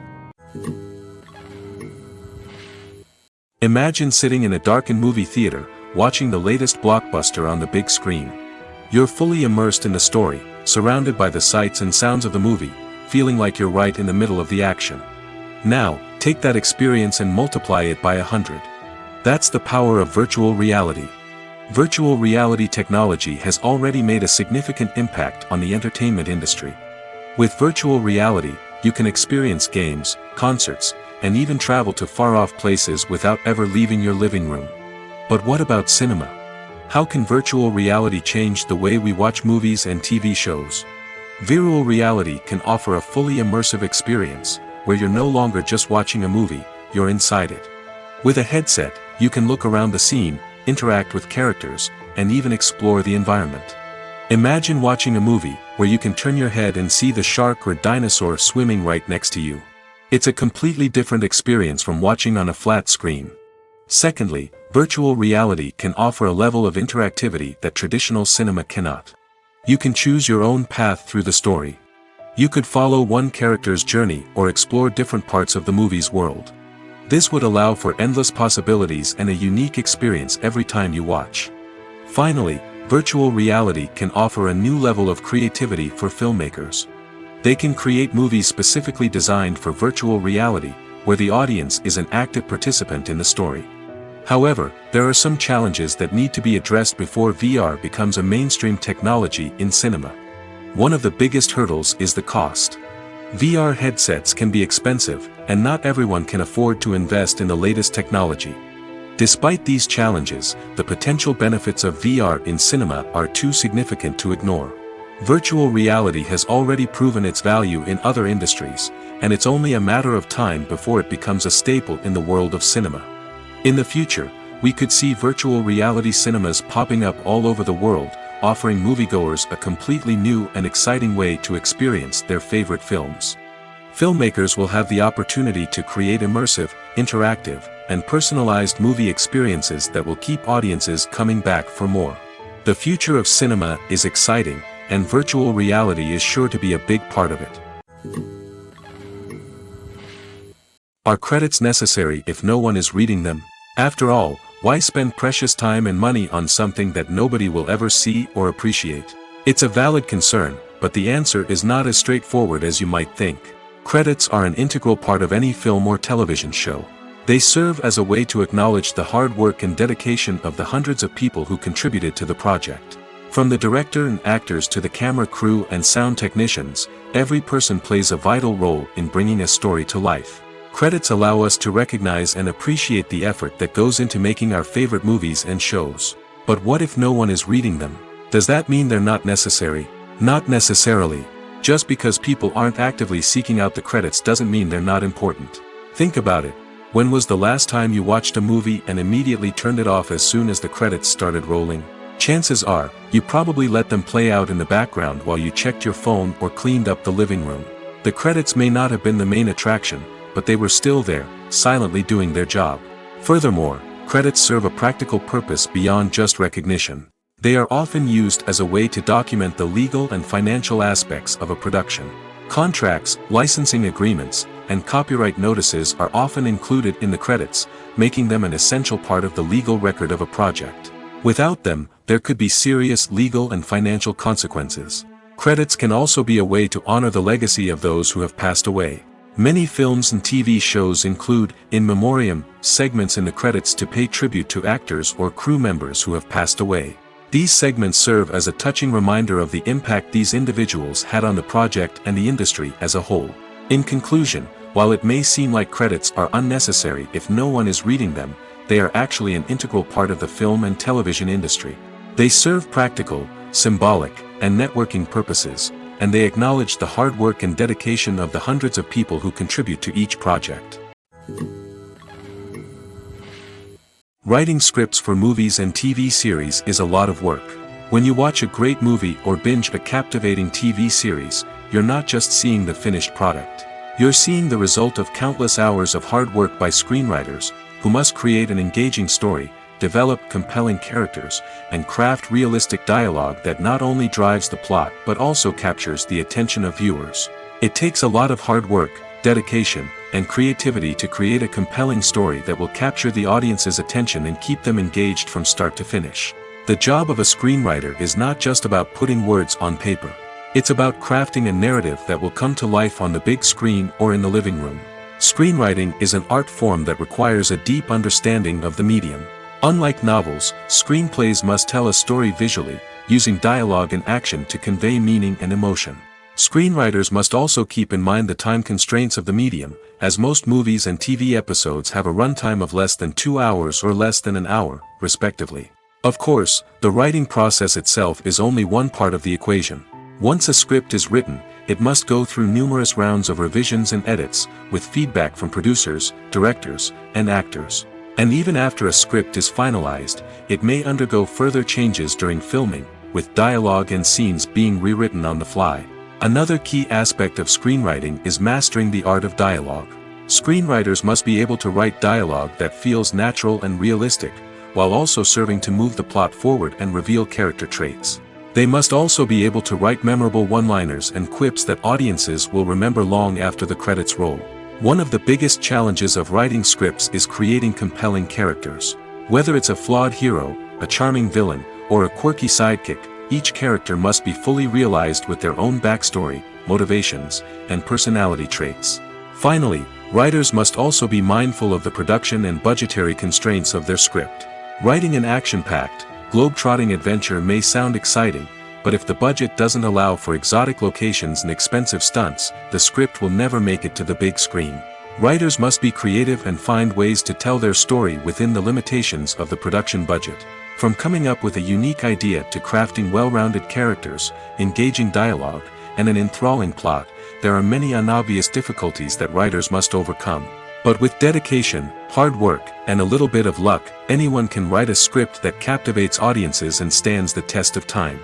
A: Imagine sitting in a darkened movie theater, watching the latest blockbuster on the big screen. You're fully immersed in the story, surrounded by the sights and sounds of the movie, feeling like you're right in the middle of the action. Now, take that experience and multiply it by 100. That's the power of virtual reality. Virtual reality technology has already made a significant impact on the entertainment industry. With virtual reality, you can experience games, concerts, and even travel to far-off places without ever leaving your living room. But what about cinema? How can virtual reality change the way we watch movies and TV shows? Virtual reality can offer a fully immersive experience, where you're no longer just watching a movie, you're inside it. With a headset, you can look around the scene, interact with characters, and even explore the environment. Imagine watching a movie, where you can turn your head and see the shark or dinosaur swimming right next to you. It's a completely different experience from watching on a flat screen. Secondly, virtual reality can offer a level of interactivity that traditional cinema cannot. You can choose your own path through the story. You could follow one character's journey or explore different parts of the movie's world. This would allow for endless possibilities and a unique experience every time you watch. Finally, virtual reality can offer a new level of creativity for filmmakers. They can create movies specifically designed for virtual reality, where the audience is an active participant in the story. However, there are some challenges that need to be addressed before VR becomes a mainstream technology in cinema. One of the biggest hurdles is the cost. VR headsets can be expensive, and not everyone can afford to invest in the latest technology. Despite these challenges, the potential benefits of VR in cinema are too significant to ignore. Virtual reality has already proven its value in other industries, and it's only a matter of time before it becomes a staple in the world of cinema. In the future, we could see virtual reality cinemas popping up all over the world, offering moviegoers a completely new and exciting way to experience their favorite films. Filmmakers will have the opportunity to create immersive, interactive, and personalized movie experiences that will keep audiences coming back for more. The future of cinema is exciting, and virtual reality is sure to be a big part of it. Are credits necessary if no one is reading them? After all, why spend precious time and money on something that nobody will ever see or appreciate? It's a valid concern, but the answer is not as straightforward as you might think. Credits are an integral part of any film or television show. They serve as a way to acknowledge the hard work and dedication of the hundreds of people who contributed to the project. From the director and actors to the camera crew and sound technicians, every person plays a vital role in bringing a story to life. Credits allow us to recognize and appreciate the effort that goes into making our favorite movies and shows. But what if no one is reading them? Does that mean they're not necessary? Not necessarily. Just because people aren't actively seeking out the credits doesn't mean they're not important. Think about it. When was the last time you watched a movie and immediately turned it off as soon as the credits started rolling? Chances are, you probably let them play out in the background while you checked your phone or cleaned up the living room. The credits may not have been the main attraction, but they were still there, silently doing their job. Furthermore, credits serve a practical purpose beyond just recognition. They are often used as a way to document the legal and financial aspects of a production. Contracts, licensing agreements, and copyright notices are often included in the credits, making them an essential part of the legal record of a project. Without them, there could be serious legal and financial consequences. Credits can also be a way to honor the legacy of those who have passed away. Many films and TV shows include, in memoriam, segments in the credits to pay tribute to actors or crew members who have passed away. These segments serve as a touching reminder of the impact these individuals had on the project and the industry as a whole. In conclusion, While it may seem like credits are unnecessary if no one is reading them, they are actually an integral part of the film and television industry. They serve practical, symbolic, and networking purposes, and they acknowledge the hard work and dedication of the hundreds of people who contribute to each project. Writing scripts for movies and TV series is a lot of work. When you watch a great movie or binge a captivating TV series, you're not just seeing the finished product. You're seeing the result of countless hours of hard work by screenwriters, who must create an engaging story, develop compelling characters, and craft realistic dialogue that not only drives the plot but also captures the attention of viewers. It takes a lot of hard work, dedication, and creativity to create a compelling story that will capture the audience's attention and keep them engaged from start to finish. The job of a screenwriter is not just about putting words on paper. It's about crafting a narrative that will come to life on the big screen or in the living room. Screenwriting is an art form that requires a deep understanding of the medium. Unlike novels, screenplays must tell a story visually, using dialogue and action to convey meaning and emotion. Screenwriters must also keep in mind the time constraints of the medium, as most movies and TV episodes have a runtime of less than 2 hours or less than an hour, respectively. Of course, the writing process itself is only one part of the equation. Once a script is written, it must go through numerous rounds of revisions and edits, with feedback from producers, directors, and actors. And even after a script is finalized, it may undergo further changes during filming, with dialogue and scenes being rewritten on the fly. Another key aspect of screenwriting is mastering the art of dialogue. Screenwriters must be able to write dialogue that feels natural and realistic, while also serving to move the plot forward and reveal character traits. They must also be able to write memorable one-liners and quips that audiences will remember long after the credits roll. One of the biggest challenges of writing scripts is creating compelling characters. Whether it's a flawed hero, a charming villain, or a quirky sidekick, each character must be fully realized with their own backstory, motivations, and personality traits. Finally, writers must also be mindful of the production and budgetary constraints of their script. Writing an action-packed, globe-trotting adventure may sound exciting, but if the budget doesn't allow for exotic locations and expensive stunts, the script will never make it to the big screen. Writers must be creative and find ways to tell their story within the limitations of the production budget. From coming up with a unique idea to crafting well-rounded characters, engaging dialogue, and an enthralling plot, there are many unobvious difficulties that writers must overcome. But with dedication, hard work, and a little bit of luck, anyone can write a script that captivates audiences and stands the test of time.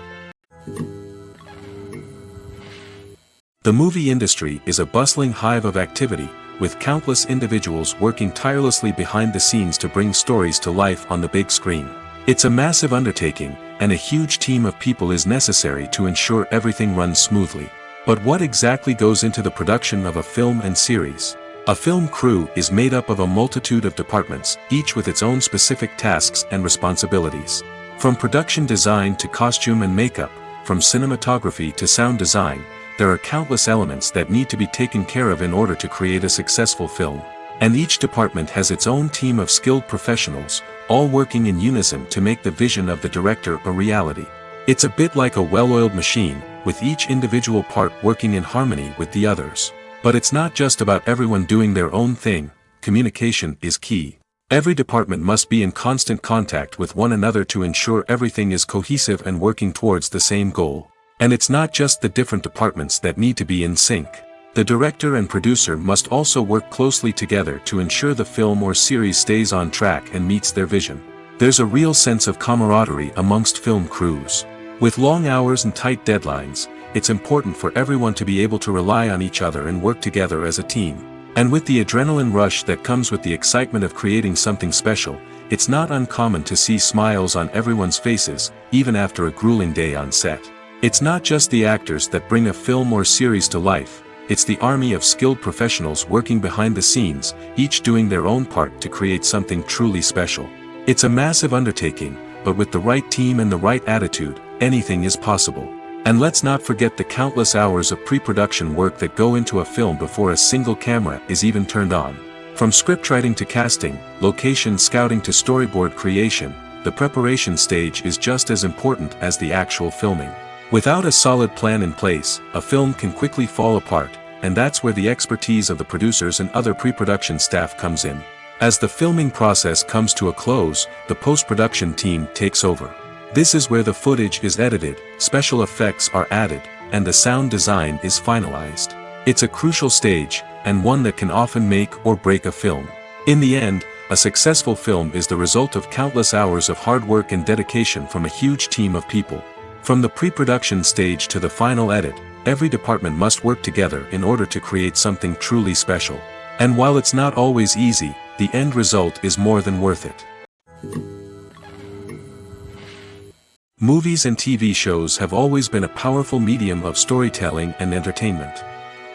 A: The movie industry is a bustling hive of activity, with countless individuals working tirelessly behind the scenes to bring stories to life on the big screen. It's a massive undertaking, and a huge team of people is necessary to ensure everything runs smoothly. But what exactly goes into the production of a film and series? A film crew is made up of a multitude of departments, each with its own specific tasks and responsibilities. From production design to costume and makeup, from cinematography to sound design, there are countless elements that need to be taken care of in order to create a successful film. And each department has its own team of skilled professionals, all working in unison to make the vision of the director a reality. It's a bit like a well-oiled machine, with each individual part working in harmony with the others. But it's not just about everyone doing their own thing. Communication is key. Every department must be in constant contact with one another to ensure everything is cohesive and working towards the same goal. And it's not just the different departments that need to be in sync. The director and producer must also work closely together to ensure the film or series stays on track and meets their vision. There's a real sense of camaraderie amongst film crews. With long hours and tight deadlines, it's important for everyone to be able to rely on each other and work together as a team. And with the adrenaline rush that comes with the excitement of creating something special, it's not uncommon to see smiles on everyone's faces, even after a grueling day on set. It's not just the actors that bring a film or series to life. It's the army of skilled professionals working behind the scenes, each doing their own part to create something truly special. It's a massive undertaking, but with the right team and the right attitude, anything is possible. And let's not forget the countless hours of pre-production work that go into a film before a single camera is even turned on. From scriptwriting to casting, location scouting to storyboard creation, the preparation stage is just as important as the actual filming. Without a solid plan in place, a film can quickly fall apart, and that's where the expertise of the producers and other pre-production staff comes in. As the filming process comes to a close, the post-production team takes over. This is where the footage is edited, special effects are added, and the sound design is finalized. It's a crucial stage, and one that can often make or break a film. In the end, a successful film is the result of countless hours of hard work and dedication from a huge team of people. From the pre-production stage to the final edit, every department must work together in order to create something truly special. And while it's not always easy, the end result is more than worth it. Movies and TV shows have always been a powerful medium of storytelling and entertainment.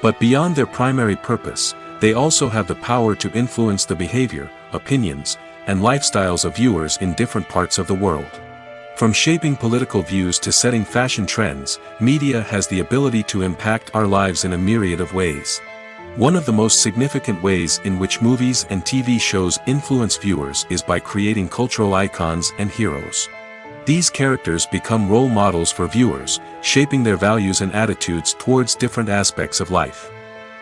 A: But beyond their primary purpose, they also have the power to influence the behavior, opinions, and lifestyles of viewers in different parts of the world. From shaping political views to setting fashion trends, media has the ability to impact our lives in a myriad of ways. One of the most significant ways in which movies and TV shows influence viewers is by creating cultural icons and heroes. These characters become role models for viewers, shaping their values and attitudes towards different aspects of life.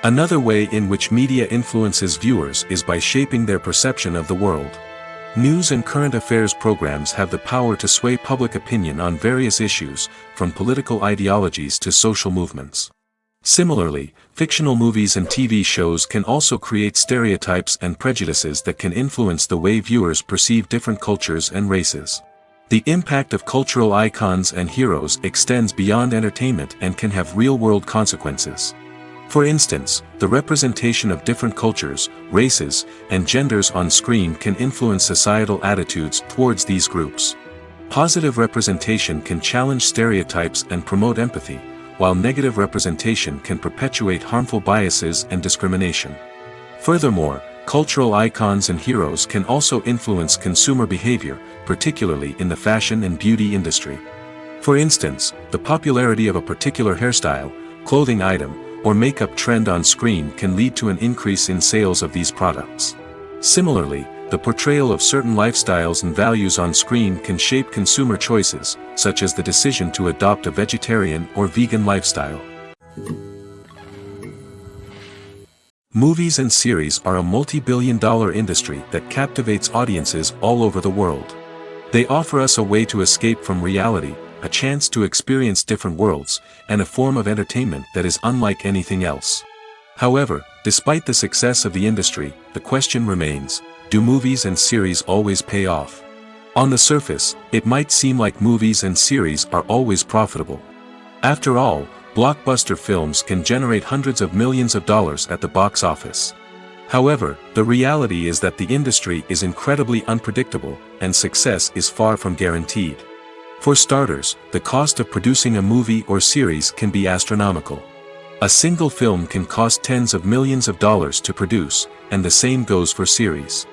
A: Another way in which media influences viewers is by shaping their perception of the world. News and current affairs programs have the power to sway public opinion on various issues, from political ideologies to social movements. Similarly, fictional movies and TV shows can also create stereotypes and prejudices that can influence the way viewers perceive different cultures and races. The impact of cultural icons and heroes extends beyond entertainment and can have real-world consequences. For instance, the representation of different cultures, races, and genders on screen can influence societal attitudes towards these groups. Positive representation can challenge stereotypes and promote empathy, while negative representation can perpetuate harmful biases and discrimination. Furthermore, cultural icons and heroes can also influence consumer behavior, particularly in the fashion and beauty industry. For instance, the popularity of a particular hairstyle, clothing item, or makeup trend on screen can lead to an increase in sales of these products. Similarly, the portrayal of certain lifestyles and values on screen can shape consumer choices, such as the decision to adopt a vegetarian or vegan lifestyle. Movies and series are a multi-billion-dollar industry that captivates audiences all over the world. They offer us a way to escape from reality, a chance to experience different worlds, and a form of entertainment that is unlike anything else. However, despite the success of the industry, the question remains, do movies and series always pay off? On the surface, it might seem like movies and series are always profitable. After all, blockbuster films can generate hundreds of millions of dollars at the box office. However, the reality is that the industry is incredibly unpredictable, and success is far from guaranteed. For starters, the cost of producing a movie or series can be astronomical. A single film can cost tens of millions of dollars to produce, and the same goes for series.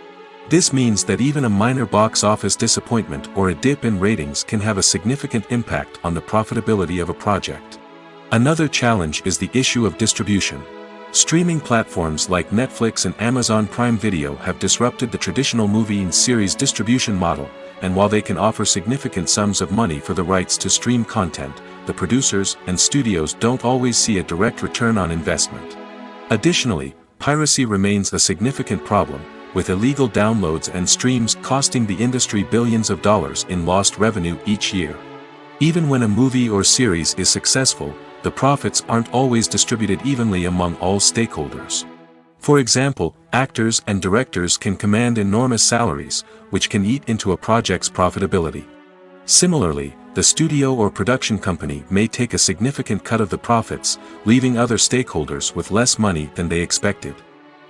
A: This means that even a minor box office disappointment or a dip in ratings can have a significant impact on the profitability of a project. Another challenge is the issue of distribution. Streaming platforms like Netflix and Amazon Prime Video have disrupted the traditional movie and series distribution model, and while they can offer significant sums of money for the rights to stream content, the producers and studios don't always see a direct return on investment. Additionally, piracy remains a significant problem, with illegal downloads and streams costing the industry billions of dollars in lost revenue each year. Even when a movie or series is successful, the profits aren't always distributed evenly among all stakeholders. For example, actors and directors can command enormous salaries, which can eat into a project's profitability. Similarly, the studio or production company may take a significant cut of the profits, leaving other stakeholders with less money than they expected.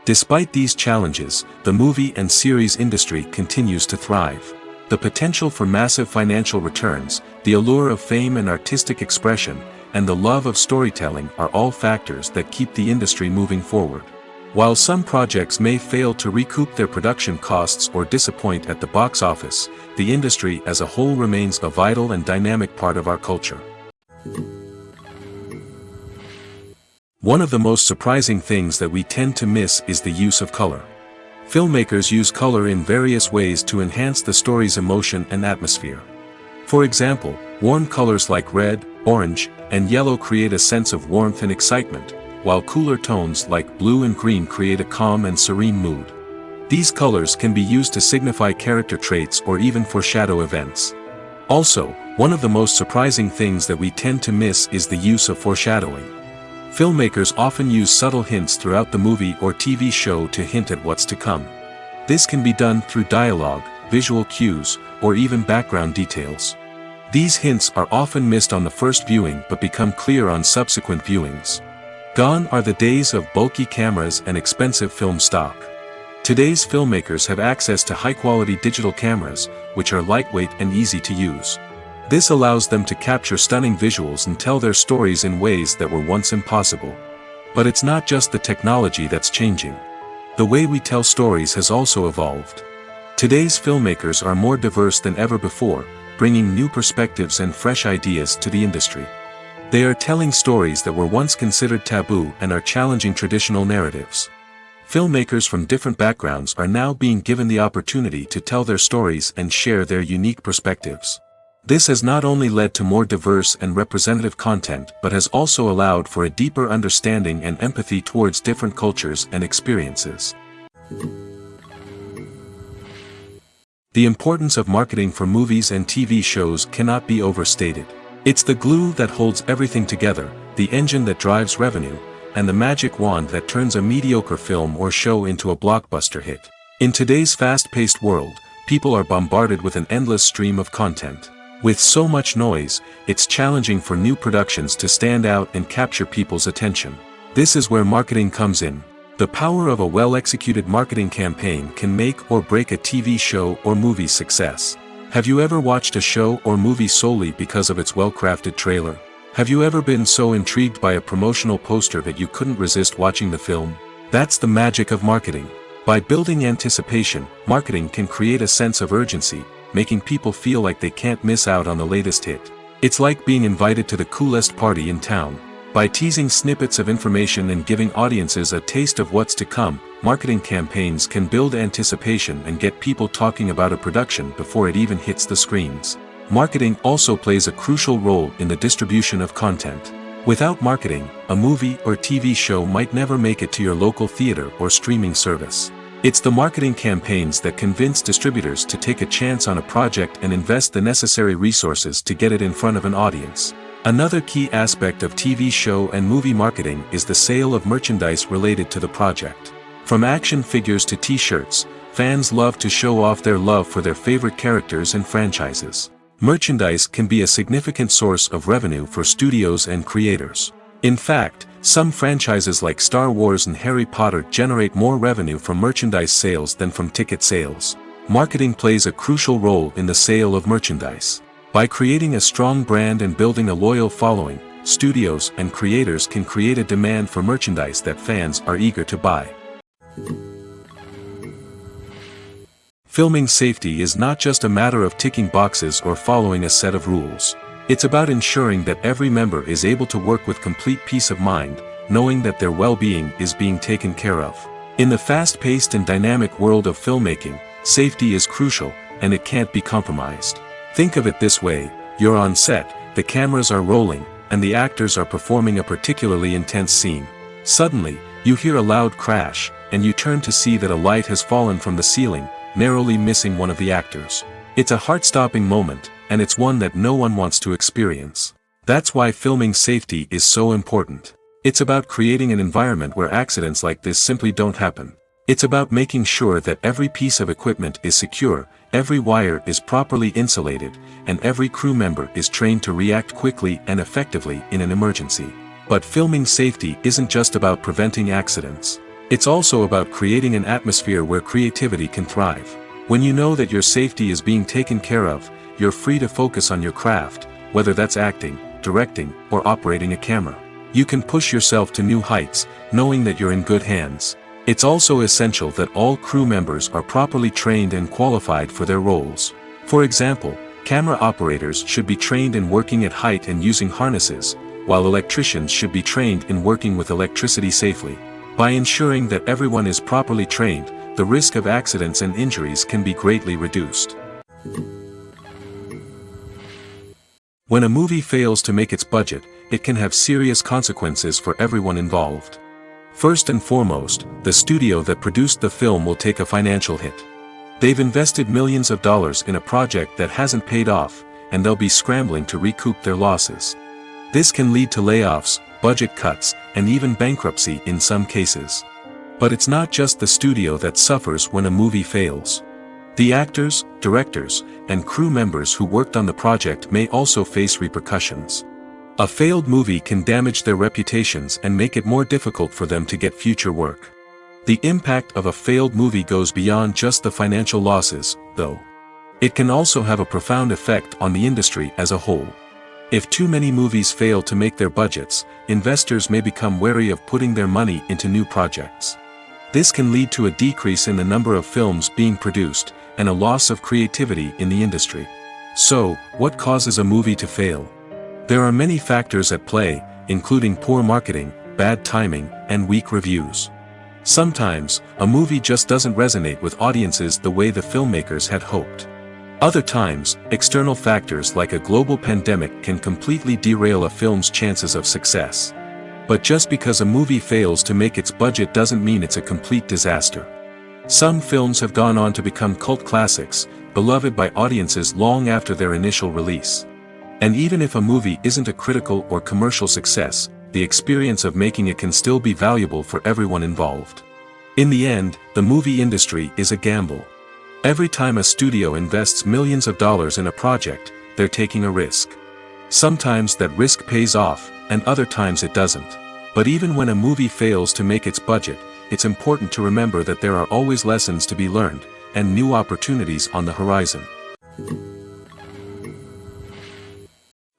A: Despite these challenges, the movie and series industry continues to thrive. The potential for massive financial returns, the allure of fame and artistic expression, and the love of storytelling are all factors that keep the industry moving forward. While some projects may fail to recoup their production costs or disappoint at the box office, the industry as a whole remains a vital and dynamic part of our culture. One of the most surprising things that we tend to miss is the use of color. Filmmakers use color in various ways to enhance the story's emotion and atmosphere. For example, warm colors like red, orange, and yellow create a sense of warmth and excitement, while cooler tones like blue and green create a calm and serene mood. These colors can be used to signify character traits or even foreshadow events. Also, one of the most surprising things that we tend to miss is the use of foreshadowing. Filmmakers often use subtle hints throughout the movie or TV show to hint at what's to come. This can be done through dialogue, visual cues, or even background details. These hints are often missed on the first viewing but become clear on subsequent viewings. Gone are the days of bulky cameras and expensive film stock. Today's filmmakers have access to high-quality digital cameras, which are lightweight and easy to use. This allows them to capture stunning visuals and tell their stories in ways that were once impossible. But it's not just the technology that's changing. The way we tell stories has also evolved. Today's filmmakers are more diverse than ever before, bringing new perspectives and fresh ideas to the industry. They are telling stories that were once considered taboo and are challenging traditional narratives. Filmmakers from different backgrounds are now being given the opportunity to tell their stories and share their unique perspectives. This has not only led to more diverse and representative content but has also allowed for a deeper understanding and empathy towards different cultures and experiences. The importance of marketing for movies and TV shows cannot be overstated. It's the glue that holds everything together, the engine that drives revenue, and the magic wand that turns a mediocre film or show into a blockbuster hit. In today's fast-paced world, people are bombarded with an endless stream of content. With so much noise, it's challenging for new productions to stand out and capture people's attention. This is where marketing comes in. The power of a well-executed marketing campaign can make or break a TV show or movie's success. Have you ever watched a show or movie solely because of its well-crafted trailer? Have you ever been so intrigued by a promotional poster that you couldn't resist watching the film? That's the magic of marketing. By building anticipation, marketing can create a sense of urgency, making people feel like they can't miss out on the latest hit. It's like being invited to the coolest party in town. By teasing snippets of information and giving audiences a taste of what's to come, marketing campaigns can build anticipation and get people talking about a production before it even hits the screens. Marketing also plays a crucial role in the distribution of content. Without marketing, a movie or TV show might never make it to your local theater or streaming service. It's the marketing campaigns that convince distributors to take a chance on a project and invest the necessary resources to get it in front of an audience. Another key aspect of TV show and movie marketing is the sale of merchandise related to the project. From action figures to t-shirts, fans love to show off their love for their favorite characters and franchises. Merchandise can be a significant source of revenue for studios and creators. In fact, some franchises like Star Wars and Harry Potter generate more revenue from merchandise sales than from ticket sales. Marketing plays a crucial role in the sale of merchandise. By creating a strong brand and building a loyal following, studios and creators can create a demand for merchandise that fans are eager to buy. Filming safety is not just a matter of ticking boxes or following a set of rules. It's about ensuring that every member is able to work with complete peace of mind, knowing that their well-being is being taken care of. In the fast-paced and dynamic world of filmmaking, safety is crucial, and it can't be compromised. Think of it this way: you're on set, the cameras are rolling, and the actors are performing a particularly intense scene. Suddenly, you hear a loud crash, and you turn to see that a light has fallen from the ceiling, narrowly missing one of the actors. It's a heart-stopping moment, and it's one that no one wants to experience. That's why filming safety is so important. It's about creating an environment where accidents like this simply don't happen. It's about making sure that every piece of equipment is secure, every wire is properly insulated, and every crew member is trained to react quickly and effectively in an emergency. But filming safety isn't just about preventing accidents. It's also about creating an atmosphere where creativity can thrive. When you know that your safety is being taken care of, you're free to focus on your craft, whether that's acting, directing, or operating a camera. You can push yourself to new heights, knowing that you're in good hands. It's also essential that all crew members are properly trained and qualified for their roles. For example, camera operators should be trained in working at height and using harnesses, while electricians should be trained in working with electricity safely. By ensuring that everyone is properly trained, the risk of accidents and injuries can be greatly reduced. When a movie fails to make its budget, it can have serious consequences for everyone involved. First and foremost, the studio that produced the film will take a financial hit. They've invested millions of dollars in a project that hasn't paid off, and they'll be scrambling to recoup their losses. This can lead to layoffs, budget cuts, and even bankruptcy in some cases. But it's not just the studio that suffers when a movie fails. The actors, directors, and crew members who worked on the project may also face repercussions. A failed movie can damage their reputations and make it more difficult for them to get future work. The impact of a failed movie goes beyond just the financial losses, though. It can also have a profound effect on the industry as a whole. If too many movies fail to make their budgets, investors may become wary of putting their money into new projects. This can lead to a decrease in the number of films being produced, and a loss of creativity in the industry. So, what causes a movie to fail? There are many factors at play, including poor marketing, bad timing, and weak reviews. Sometimes, a movie just doesn't resonate with audiences the way the filmmakers had hoped. Other times, external factors like a global pandemic can completely derail a film's chances of success. But just because a movie fails to make its budget doesn't mean it's a complete disaster. Some films have gone on to become cult classics, beloved by audiences long after their initial release. And even if a movie isn't a critical or commercial success, the experience of making it can still be valuable for everyone involved. In the end, the movie industry is a gamble. Every time a studio invests millions of dollars in a project, they're taking a risk. Sometimes that risk pays off, and other times it doesn't. But even when a movie fails to make its budget, it's important to remember that there are always lessons to be learned, and new opportunities on the horizon.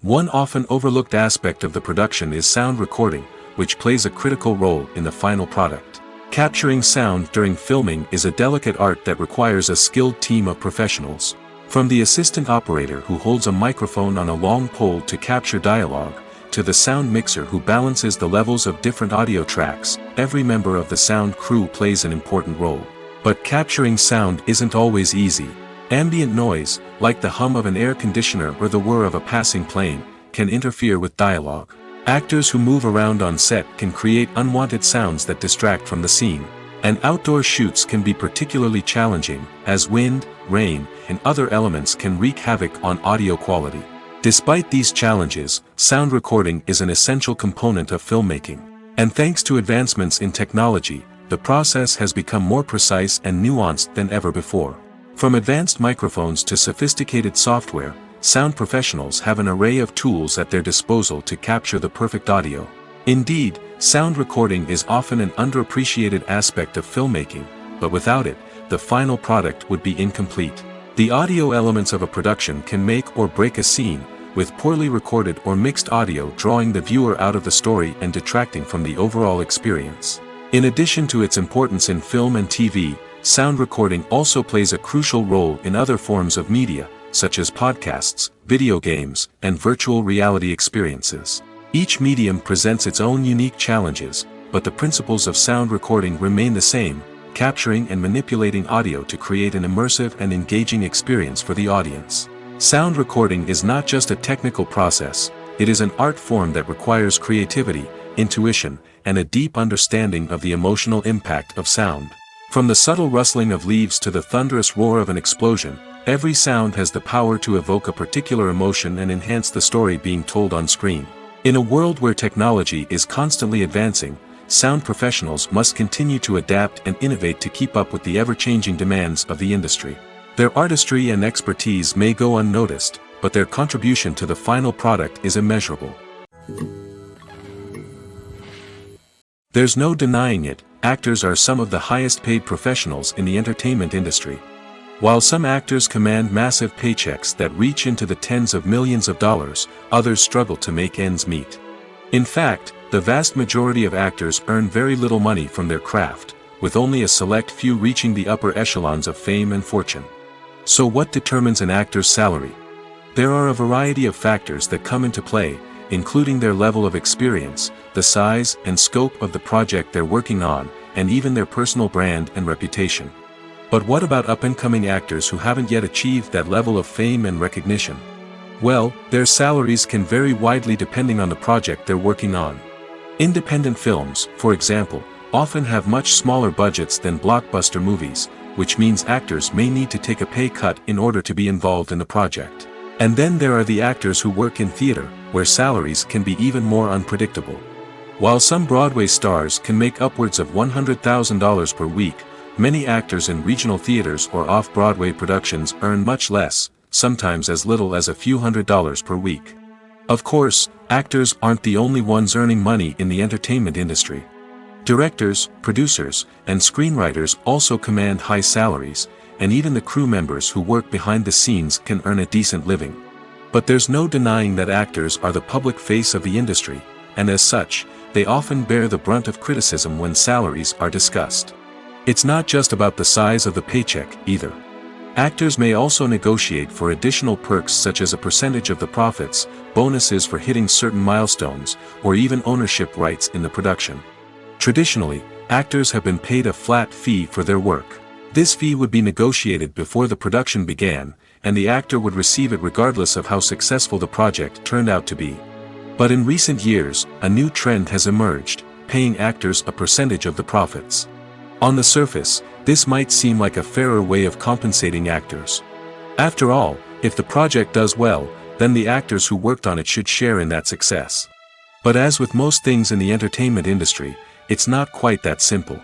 A: One often overlooked aspect of the production is sound recording, which plays a critical role in the final product. Capturing sound during filming is a delicate art that requires a skilled team of professionals. From the assistant operator who holds a microphone on a long pole to capture dialogue, to the sound mixer who balances the levels of different audio tracks, every member of the sound crew plays an important role. But capturing sound isn't always easy. Ambient noise, like the hum of an air conditioner or the whir of a passing plane, can interfere with dialogue. Actors who move around on set can create unwanted sounds that distract from the scene. And outdoor shoots can be particularly challenging, as wind, rain, and other elements can wreak havoc on audio quality. Despite these challenges, sound recording is an essential component of filmmaking. And thanks to advancements in technology, the process has become more precise and nuanced than ever before. From advanced microphones to sophisticated software, sound professionals have an array of tools at their disposal to capture the perfect audio. Indeed, sound recording is often an underappreciated aspect of filmmaking, but without it, the final product would be incomplete. The audio elements of a production can make or break a scene, with poorly recorded or mixed audio drawing the viewer out of the story and detracting from the overall experience. In addition to its importance in film and TV, sound recording also plays a crucial role in other forms of media, such as podcasts, video games, and virtual reality experiences. Each medium presents its own unique challenges, but the principles of sound recording remain the same, capturing and manipulating audio to create an immersive and engaging experience for the audience. Sound recording is not just a technical process, it is an art form that requires creativity, intuition, and a deep understanding of the emotional impact of sound. From the subtle rustling of leaves to the thunderous roar of an explosion, every sound has the power to evoke a particular emotion and enhance the story being told on screen. In a world where technology is constantly advancing, sound professionals must continue to adapt and innovate to keep up with the ever-changing demands of the industry. Their artistry and expertise may go unnoticed, but their contribution to the final product is immeasurable. There's no denying it, actors are some of the highest-paid professionals in the entertainment industry. While some actors command massive paychecks that reach into the tens of millions of dollars, others struggle to make ends meet. In fact, the vast majority of actors earn very little money from their craft, with only a select few reaching the upper echelons of fame and fortune. So what determines an actor's salary? There are a variety of factors that come into play, including their level of experience, the size and scope of the project they're working on, and even their personal brand and reputation. But what about up-and-coming actors who haven't yet achieved that level of fame and recognition? Well, their salaries can vary widely depending on the project they're working on. Independent films, for example, often have much smaller budgets than blockbuster movies, which means actors may need to take a pay cut in order to be involved in the project. And then there are the actors who work in theater, where salaries can be even more unpredictable. While some Broadway stars can make upwards of $100,000 per week, many actors in regional theaters or off-Broadway productions earn much less, sometimes as little as a few $100s per week. Of course, actors aren't the only ones earning money in the entertainment industry. Directors, producers, and screenwriters also command high salaries, and even the crew members who work behind the scenes can earn a decent living. But there's no denying that actors are the public face of the industry, and as such, they often bear the brunt of criticism when salaries are discussed. It's not just about the size of the paycheck, either. Actors may also negotiate for additional perks such as a percentage of the profits, bonuses for hitting certain milestones, or even ownership rights in the production. Traditionally, actors have been paid a flat fee for their work. This fee would be negotiated before the production began, and the actor would receive it regardless of how successful the project turned out to be. But in recent years, a new trend has emerged, paying actors a percentage of the profits. On the surface, this might seem like a fairer way of compensating actors. After all, if the project does well, then the actors who worked on it should share in that success. But as with most things in the entertainment industry, it's not quite that simple.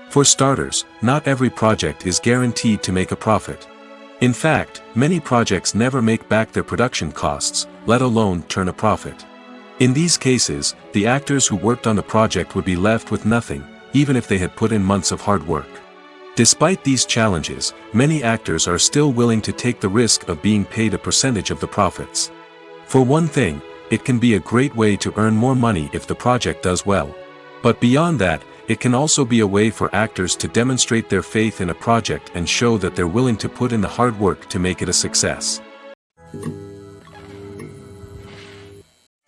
A: For starters, not every project is guaranteed to make a profit. In fact, many projects never make back their production costs, let alone turn a profit. In these cases, the actors who worked on the project would be left with nothing, even if they had put in months of hard work. Despite these challenges, many actors are still willing to take the risk of being paid a percentage of the profits. For one thing, it can be a great way to earn more money if the project does well. But beyond that, it can also be a way for actors to demonstrate their faith in a project and show that they're willing to put in the hard work to make it a success.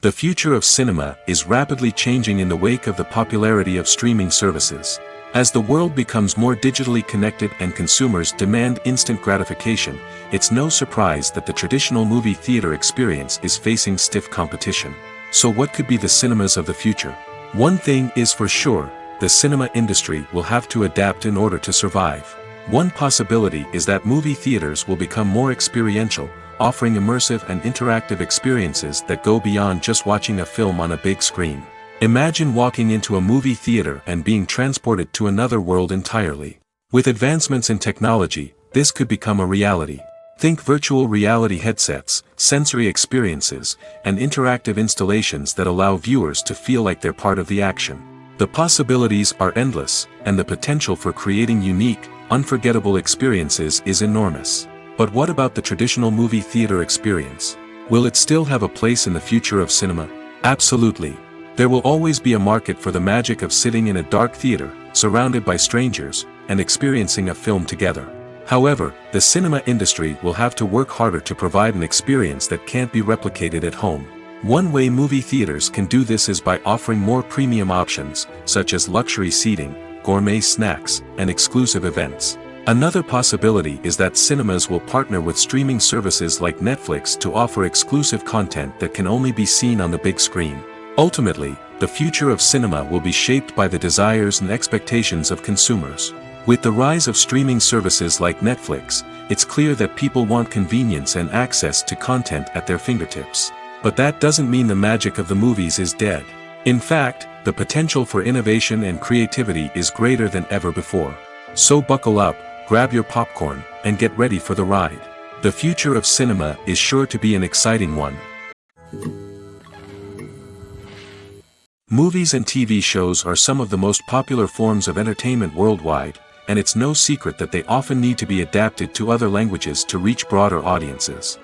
A: The future of cinema is rapidly changing in the wake of the popularity of streaming services. As the world becomes more digitally connected and consumers demand instant gratification, it's no surprise that the traditional movie theater experience is facing stiff competition. So what could be the cinemas of the future? One thing is for sure, the cinema industry will have to adapt in order to survive. One possibility is that movie theaters will become more experiential, offering immersive and interactive experiences that go beyond just watching a film on a big screen. Imagine walking into a movie theater and being transported to another world entirely. With advancements in technology, this could become a reality. Think virtual reality headsets, sensory experiences, and interactive installations that allow viewers to feel like they're part of the action. The possibilities are endless, and the potential for creating unique, unforgettable experiences is enormous. But what about the traditional movie theater experience? Will it still have a place in the future of cinema? Absolutely. There will always be a market for the magic of sitting in a dark theater, surrounded by strangers, and experiencing a film together. However, the cinema industry will have to work harder to provide an experience that can't be replicated at home. One way movie theaters can do this is by offering more premium options, such as luxury seating, gourmet snacks, and exclusive events. Another possibility is that cinemas will partner with streaming services like Netflix to offer exclusive content that can only be seen on the big screen. Ultimately, the future of cinema will be shaped by the desires and expectations of consumers. With the rise of streaming services like Netflix, it's clear that people want convenience and access to content at their fingertips. But that doesn't mean the magic of the movies is dead. In fact, the potential for innovation and creativity is greater than ever before. So buckle up, grab your popcorn, and get ready for the ride. The future of cinema is sure to be an exciting one. Movies and TV shows are some of the most popular forms of entertainment worldwide, and it's no secret that they often need to be adapted to other languages to reach broader audiences.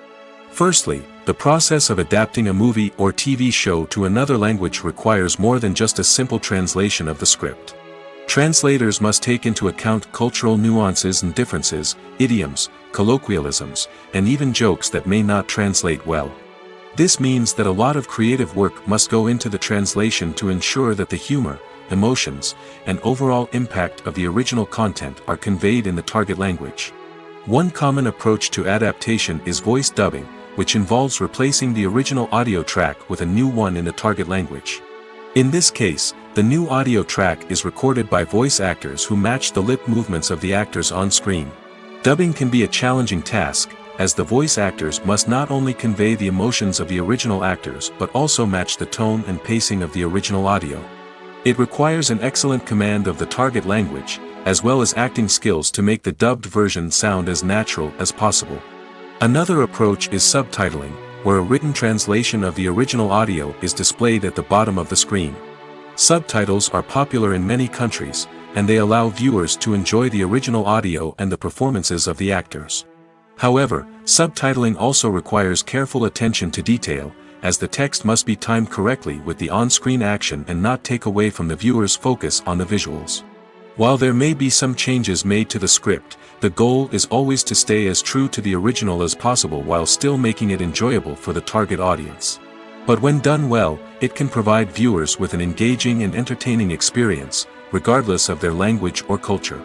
A: Firstly, the process of adapting a movie or TV show to another language requires more than just a simple translation of the script. Translators must take into account cultural nuances and differences, idioms, colloquialisms, and even jokes that may not translate well. This means that a lot of creative work must go into the translation to ensure that the humor, emotions, and overall impact of the original content are conveyed in the target language. One common approach to adaptation is voice dubbing, which involves replacing the original audio track with a new one in the target language. In this case, the new audio track is recorded by voice actors who match the lip movements of the actors on screen. Dubbing can be a challenging task, as the voice actors must not only convey the emotions of the original actors but also match the tone and pacing of the original audio. It requires an excellent command of the target language, as well as acting skills to make the dubbed version sound as natural as possible. Another approach is subtitling, where a written translation of the original audio is displayed at the bottom of the screen. Subtitles are popular in many countries, and they allow viewers to enjoy the original audio and the performances of the actors. However, subtitling also requires careful attention to detail, as the text must be timed correctly with the on-screen action and not take away from the viewer's focus on the visuals. While there may be some changes made to the script, the goal is always to stay as true to the original as possible while still making it enjoyable for the target audience. But when done well, it can provide viewers with an engaging and entertaining experience, regardless of their language or culture.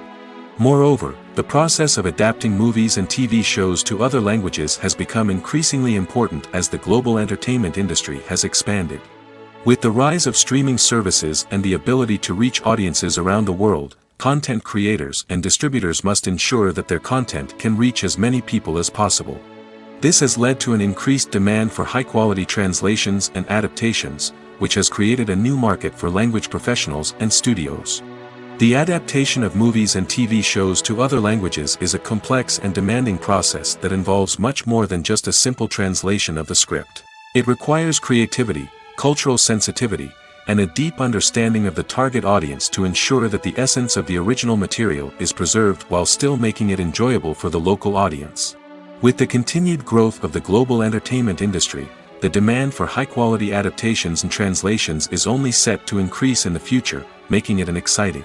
A: Moreover, the process of adapting movies and TV shows to other languages has become increasingly important as the global entertainment industry has expanded. With the rise of streaming services and the ability to reach audiences around the world, content creators and distributors must ensure that their content can reach as many people as possible. This has led to an increased demand for high-quality translations and adaptations, which has created a new market for language professionals and studios. The adaptation of movies and TV shows to other languages is a complex and demanding process that involves much more than just a simple translation of the script. It requires creativity, cultural sensitivity, and a deep understanding of the target audience to ensure that the essence of the original material is preserved while still making it enjoyable for the local audience. With the continued growth of the global entertainment industry, the demand for high-quality adaptations and translations is only set to increase in the future, making it an exciting.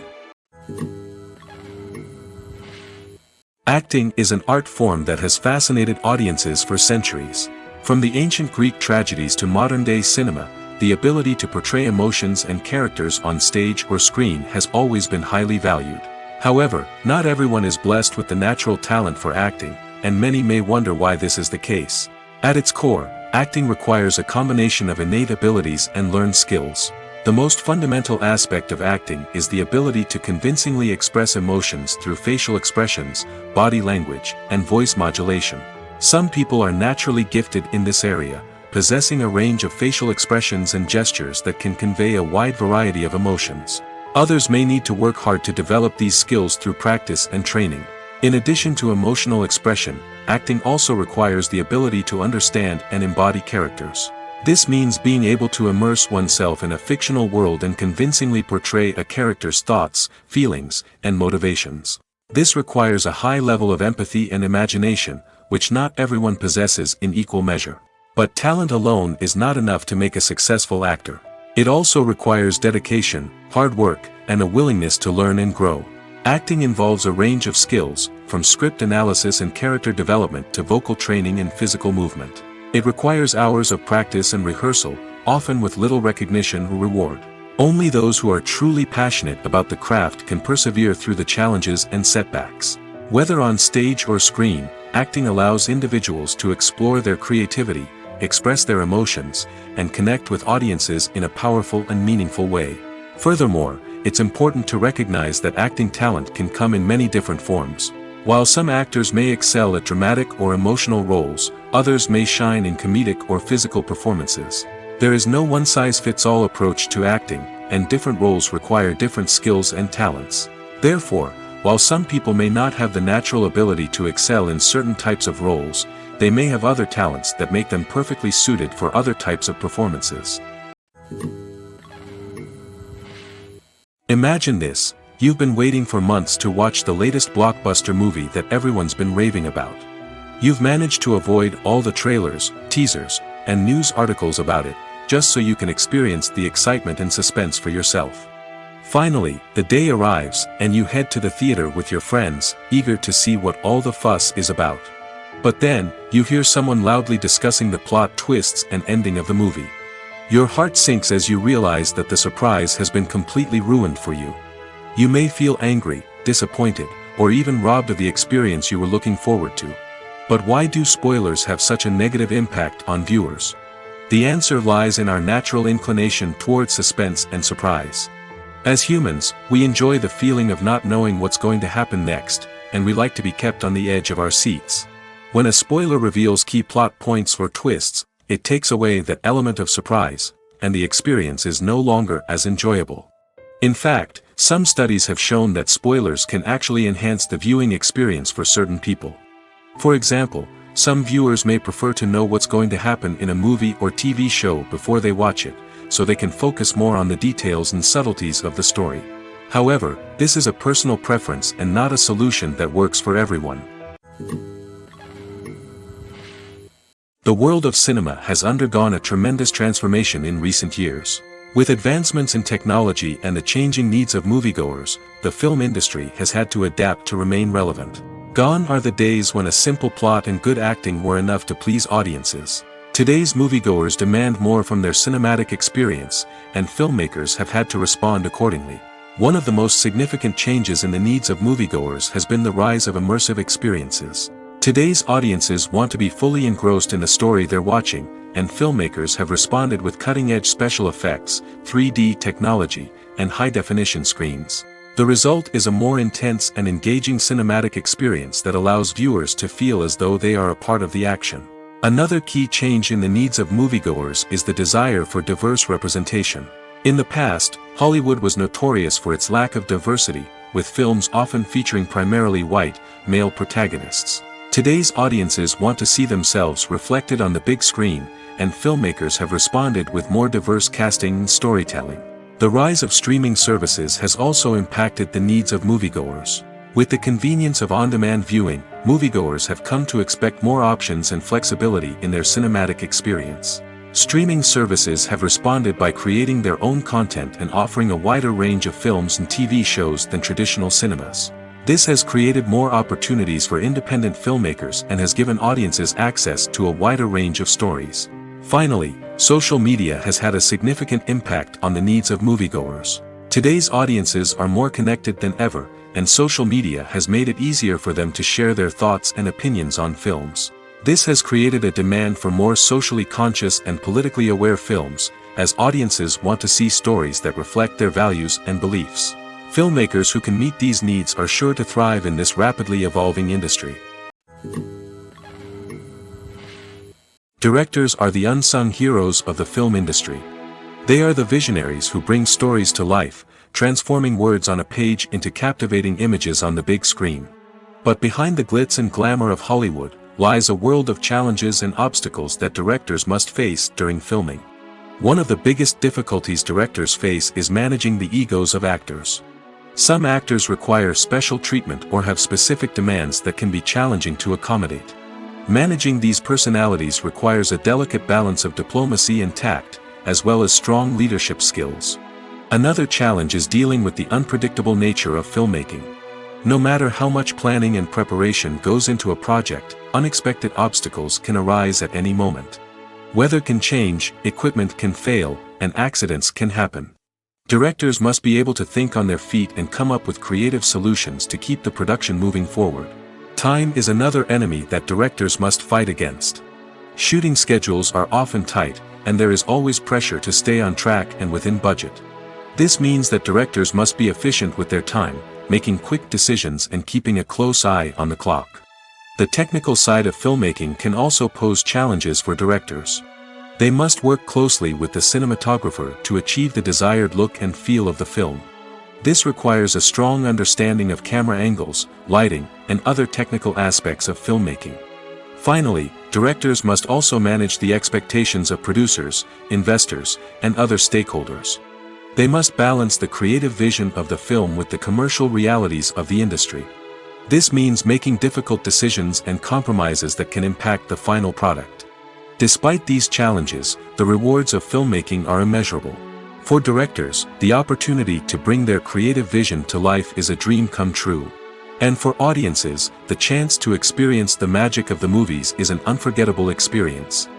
A: Acting is an art form that has fascinated audiences for centuries. From the ancient Greek tragedies to modern-day cinema, the ability to portray emotions and characters on stage or screen has always been highly valued. However, not everyone is blessed with the natural talent for acting, and many may wonder why this is the case. At its core, acting requires a combination of innate abilities and learned skills. The most fundamental aspect of acting is the ability to convincingly express emotions through facial expressions, body language, and voice modulation. Some people are naturally gifted in this area, possessing a range of facial expressions and gestures that can convey a wide variety of emotions. Others may need to work hard to develop these skills through practice and training. In addition to emotional expression, acting also requires the ability to understand and embody characters. This means being able to immerse oneself in a fictional world and convincingly portray a character's thoughts, feelings, and motivations. This requires a high level of empathy and imagination, which not everyone possesses in equal measure. But talent alone is not enough to make a successful actor. It also requires dedication, hard work, and a willingness to learn and grow. Acting involves a range of skills, from script analysis and character development to vocal training and physical movement. It requires hours of practice and rehearsal, often with little recognition or reward. Only those who are truly passionate about the craft can persevere through the challenges and setbacks. Whether on stage or screen, acting allows individuals to explore their creativity, express their emotions, and connect with audiences in a powerful and meaningful way. Furthermore, it's important to recognize that acting talent can come in many different forms. While some actors may excel at dramatic or emotional roles, others may shine in comedic or physical performances. There is no one-size-fits-all approach to acting, and different roles require different skills and talents. Therefore, while some people may not have the natural ability to excel in certain types of roles, they may have other talents that make them perfectly suited for other types of performances. Imagine this: you've been waiting for months to watch the latest blockbuster movie that everyone's been raving about. You've managed to avoid all the trailers, teasers, and news articles about it, just so you can experience the excitement and suspense for yourself. Finally, the day arrives, and you head to the theater with your friends, eager to see what all the fuss is about. But then, you hear someone loudly discussing the plot twists and ending of the movie. Your heart sinks as you realize that the surprise has been completely ruined for you. You may feel angry, disappointed, or even robbed of the experience you were looking forward to. But why do spoilers have such a negative impact on viewers? The answer lies in our natural inclination towards suspense and surprise. As humans, we enjoy the feeling of not knowing what's going to happen next, and we like to be kept on the edge of our seats. When a spoiler reveals key plot points or twists, it takes away that element of surprise, and the experience is no longer as enjoyable. In fact, some studies have shown that spoilers can actually enhance the viewing experience for certain people. For example, some viewers may prefer to know what's going to happen in a movie or TV show before they watch it, so they can focus more on the details and subtleties of the story. However, this is a personal preference and not a solution that works for everyone. The world of cinema has undergone a tremendous transformation in recent years. With advancements in technology and the changing needs of moviegoers, the film industry has had to adapt to remain relevant. Gone are the days when a simple plot and good acting were enough to please audiences. Today's moviegoers demand more from their cinematic experience, and filmmakers have had to respond accordingly. One of the most significant changes in the needs of moviegoers has been the rise of immersive experiences. Today's audiences want to be fully engrossed in the story they're watching, and filmmakers have responded with cutting-edge special effects, 3D technology, and high-definition screens. The result is a more intense and engaging cinematic experience that allows viewers to feel as though they are a part of the action. Another key change in the needs of moviegoers is the desire for diverse representation. In the past, Hollywood was notorious for its lack of diversity, with films often featuring primarily white, male protagonists. Today's audiences want to see themselves reflected on the big screen, and filmmakers have responded with more diverse casting and storytelling. The rise of streaming services has also impacted the needs of moviegoers. With the convenience of on-demand viewing, moviegoers have come to expect more options and flexibility in their cinematic experience. Streaming services have responded by creating their own content and offering a wider range of films and TV shows than traditional cinemas. This has created more opportunities for independent filmmakers and has given audiences access to a wider range of stories. Finally, social media has had a significant impact on the needs of moviegoers. Today's audiences are more connected than ever, and social media has made it easier for them to share their thoughts and opinions on films. This has created a demand for more socially conscious and politically aware films, as audiences want to see stories that reflect their values and beliefs. Filmmakers who can meet these needs are sure to thrive in this rapidly evolving industry. Directors are the unsung heroes of the film industry. They are the visionaries who bring stories to life, transforming words on a page into captivating images on the big screen. But behind the glitz and glamour of Hollywood lies a world of challenges and obstacles that directors must face during filming. One of the biggest difficulties directors face is managing the egos of actors. Some actors require special treatment or have specific demands that can be challenging to accommodate. Managing these personalities requires a delicate balance of diplomacy and tact, as well as strong leadership skills. Another challenge is dealing with the unpredictable nature of filmmaking. No matter how much planning and preparation goes into a project, unexpected obstacles can arise at any moment. Weather can change, equipment can fail, and accidents can happen. Directors must be able to think on their feet and come up with creative solutions to keep the production moving forward. Time is another enemy that directors must fight against. Shooting schedules are often tight, and there is always pressure to stay on track and within budget. This means that directors must be efficient with their time, making quick decisions and keeping a close eye on the clock. The technical side of filmmaking can also pose challenges for directors. They must work closely with the cinematographer to achieve the desired look and feel of the film. This requires a strong understanding of camera angles, lighting, and other technical aspects of filmmaking. Finally, directors must also manage the expectations of producers, investors, and other stakeholders. They must balance the creative vision of the film with the commercial realities of the industry. This means making difficult decisions and compromises that can impact the final product. Despite these challenges, the rewards of filmmaking are immeasurable. For directors, the opportunity to bring their creative vision to life is a dream come true. And for audiences, the chance to experience the magic of the movies is an unforgettable experience.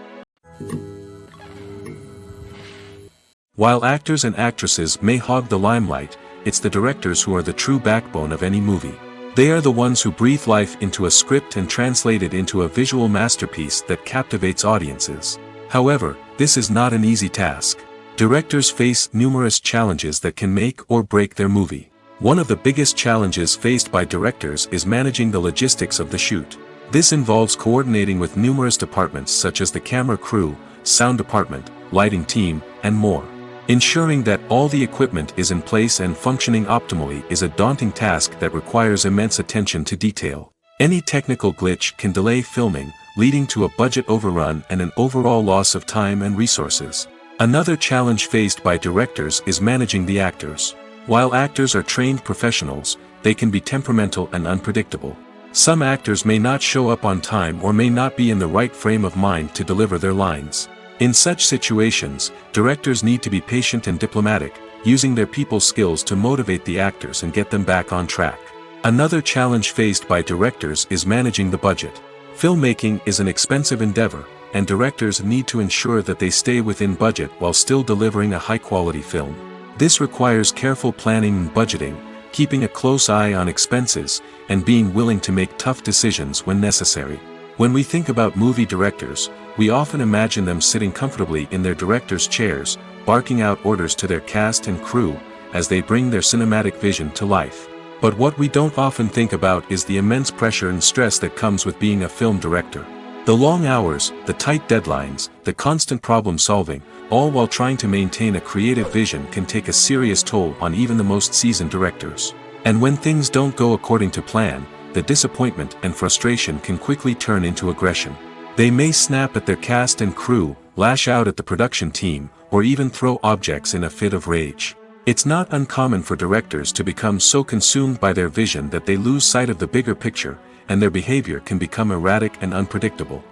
A: While actors and actresses may hog the limelight, it's the directors who are the true backbone of any movie. They are the ones who breathe life into a script and translate it into a visual masterpiece that captivates audiences. However, this is not an easy task. Directors face numerous challenges that can make or break their movie. One of the biggest challenges faced by directors is managing the logistics of the shoot. This involves coordinating with numerous departments such as the camera crew, sound department, lighting team, and more. Ensuring that all the equipment is in place and functioning optimally is a daunting task that requires immense attention to detail. Any technical glitch can delay filming, leading to a budget overrun and an overall loss of time and resources. Another challenge faced by directors is managing the actors. While actors are trained professionals, they can be temperamental and unpredictable. Some actors may not show up on time or may not be in the right frame of mind to deliver their lines. In such situations, directors need to be patient and diplomatic, using their people skills to motivate the actors and get them back on track. Another challenge faced by directors is managing the budget. Filmmaking is an expensive endeavor, and directors need to ensure that they stay within budget while still delivering a high-quality film. This requires careful planning and budgeting, keeping a close eye on expenses, and being willing to make tough decisions when necessary. When we think about movie directors, we often imagine them sitting comfortably in their director's chairs, barking out orders to their cast and crew, as they bring their cinematic vision to life. But what we don't often think about is the immense pressure and stress that comes with being a film director. The long hours, the tight deadlines, the constant problem solving, all while trying to maintain a creative vision can take a serious toll on even the most seasoned directors. And when things don't go according to plan, the disappointment and frustration can quickly turn into aggression. They may snap at their cast and crew, lash out at the production team, or even throw objects in a fit of rage. It's not uncommon for directors to become so consumed by their vision that they lose sight of the bigger picture, and their behavior can become erratic and unpredictable.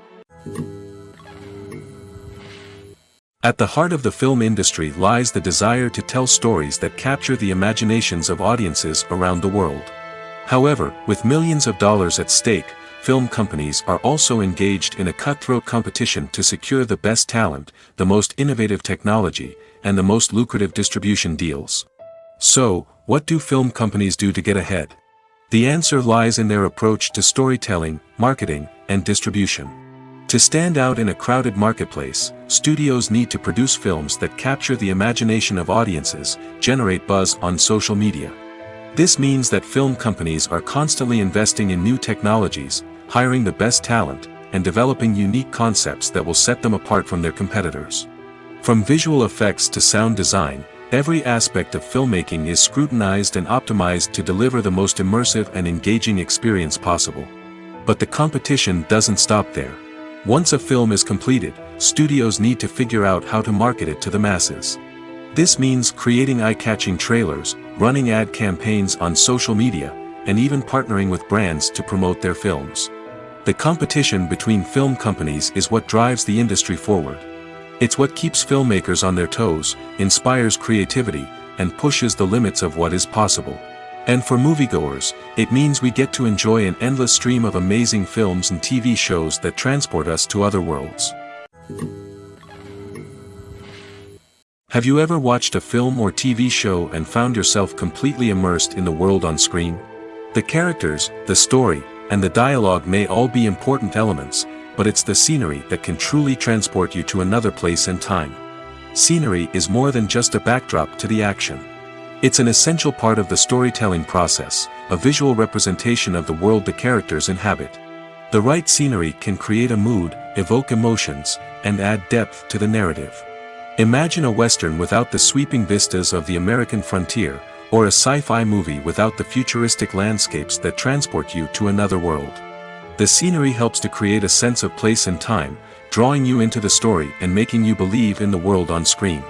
A: At the heart of the film industry lies the desire to tell stories that capture the imaginations of audiences around the world. However, with millions of dollars at stake, film companies are also engaged in a cutthroat competition to secure the best talent, the most innovative technology, and the most lucrative distribution deals. So, what do film companies do to get ahead? The answer lies in their approach to storytelling, marketing, and distribution. To stand out in a crowded marketplace, studios need to produce films that capture the imagination of audiences, generate buzz on social media. This means that film companies are constantly investing in new technologies, hiring the best talent, and developing unique concepts that will set them apart from their competitors. From visual effects to sound design, every aspect of filmmaking is scrutinized and optimized to deliver the most immersive and engaging experience possible. But the competition doesn't stop there. Once a film is completed, studios need to figure out how to market it to the masses. This means creating eye-catching trailers, running ad campaigns on social media, and even partnering with brands to promote their films. The competition between film companies is what drives the industry forward. It's what keeps filmmakers on their toes, inspires creativity, and pushes the limits of what is possible. And for moviegoers, it means we get to enjoy an endless stream of amazing films and TV shows that transport us to other worlds. Have you ever watched a film or TV show and found yourself completely immersed in the world on screen? The characters, the story, and the dialogue may all be important elements, but it's the scenery that can truly transport you to another place and time. Scenery is more than just a backdrop to the action. It's an essential part of the storytelling process, a visual representation of the world the characters inhabit. The right scenery can create a mood, evoke emotions, and add depth to the narrative. Imagine a Western without the sweeping vistas of the American frontier, or a sci-fi movie without the futuristic landscapes that transport you to another world. The scenery helps to create a sense of place and time, drawing you into the story and making you believe in the world on screen.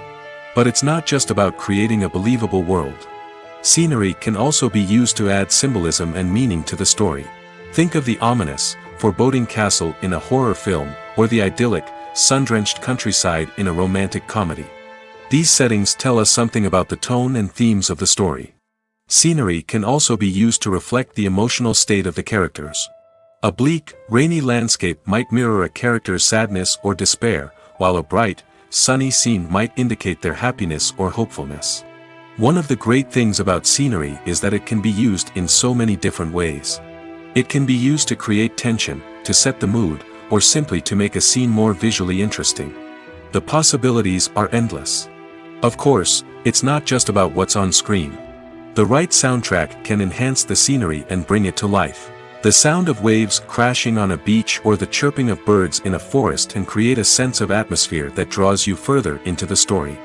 A: But it's not just about creating a believable world. Scenery can also be used to add symbolism and meaning to the story. Think of the ominous, foreboding castle in a horror film, or the idyllic, sun-drenched countryside in a romantic comedy. These settings tell us something about the tone and themes of the story. Scenery can also be used to reflect the emotional state of the characters. A bleak, rainy landscape might mirror a character's sadness or despair, while a bright, sunny scene might indicate their happiness or hopefulness. One of the great things about scenery is that it can be used in so many different ways. It can be used to create tension, to set the mood, or simply to make a scene more visually interesting. The possibilities are endless. Of course, it's not just about what's on screen. The right soundtrack can enhance the scenery and bring it to life. The sound of waves crashing on a beach or the chirping of birds in a forest can create a sense of atmosphere that draws you further into the story.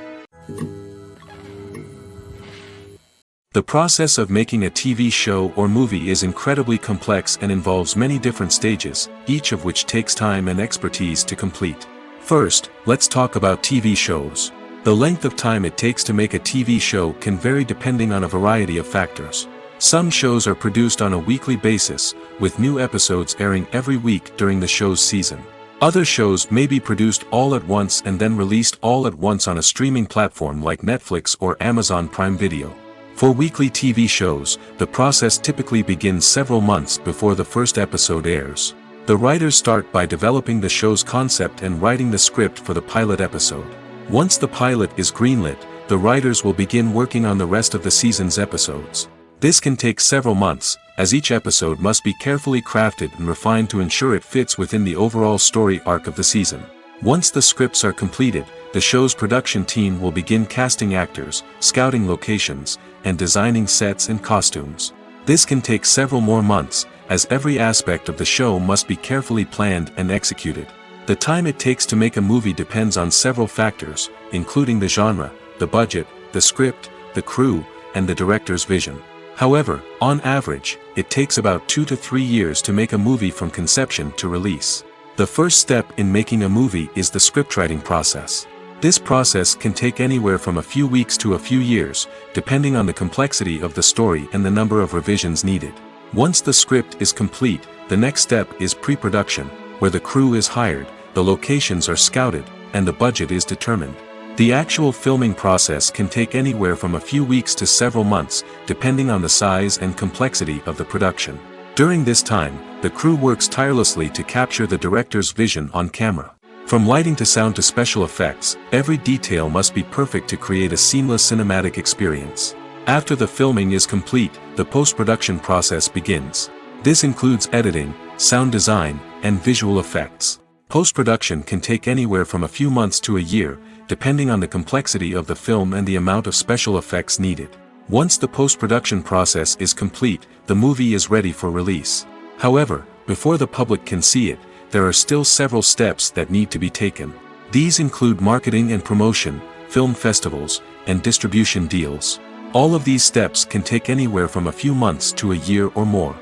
A: The process of making a TV show or movie is incredibly complex and involves many different stages, each of which takes time and expertise to complete. First, let's talk about TV shows. The length of time it takes to make a TV show can vary depending on a variety of factors. Some shows are produced on a weekly basis, with new episodes airing every week during the show's season. Other shows may be produced all at once and then released all at once on a streaming platform like Netflix or Amazon Prime Video. For weekly TV shows, the process typically begins several months before the first episode airs. The writers start by developing the show's concept and writing the script for the pilot episode. Once the pilot is greenlit, the writers will begin working on the rest of the season's episodes. This can take several months, as each episode must be carefully crafted and refined to ensure it fits within the overall story arc of the season. Once the scripts are completed, the show's production team will begin casting actors, scouting locations, and designing sets and costumes. This can take several more months, as every aspect of the show must be carefully planned and executed. The time it takes to make a movie depends on several factors, including the genre, the budget, the script, the crew, and the director's vision. However, on average, it takes about 2 to 3 years to make a movie from conception to release. The first step in making a movie is the scriptwriting process. This process can take anywhere from a few weeks to a few years, depending on the complexity of the story and the number of revisions needed. Once the script is complete, the next step is pre-production, where the crew is hired, the locations are scouted, and the budget is determined. The actual filming process can take anywhere from a few weeks to several months, depending on the size and complexity of the production. During this time, the crew works tirelessly to capture the director's vision on camera. From lighting to sound to special effects, every detail must be perfect to create a seamless cinematic experience. After the filming is complete, the post-production process begins. This includes editing, sound design, and visual effects. Post-production can take anywhere from a few months to a year, depending on the complexity of the film and the amount of special effects needed. Once the post-production process is complete, the movie is ready for release. However, before the public can see it, there are still several steps that need to be taken. These include marketing and promotion, film festivals, and distribution deals. All of these steps can take anywhere from a few months to a year or more.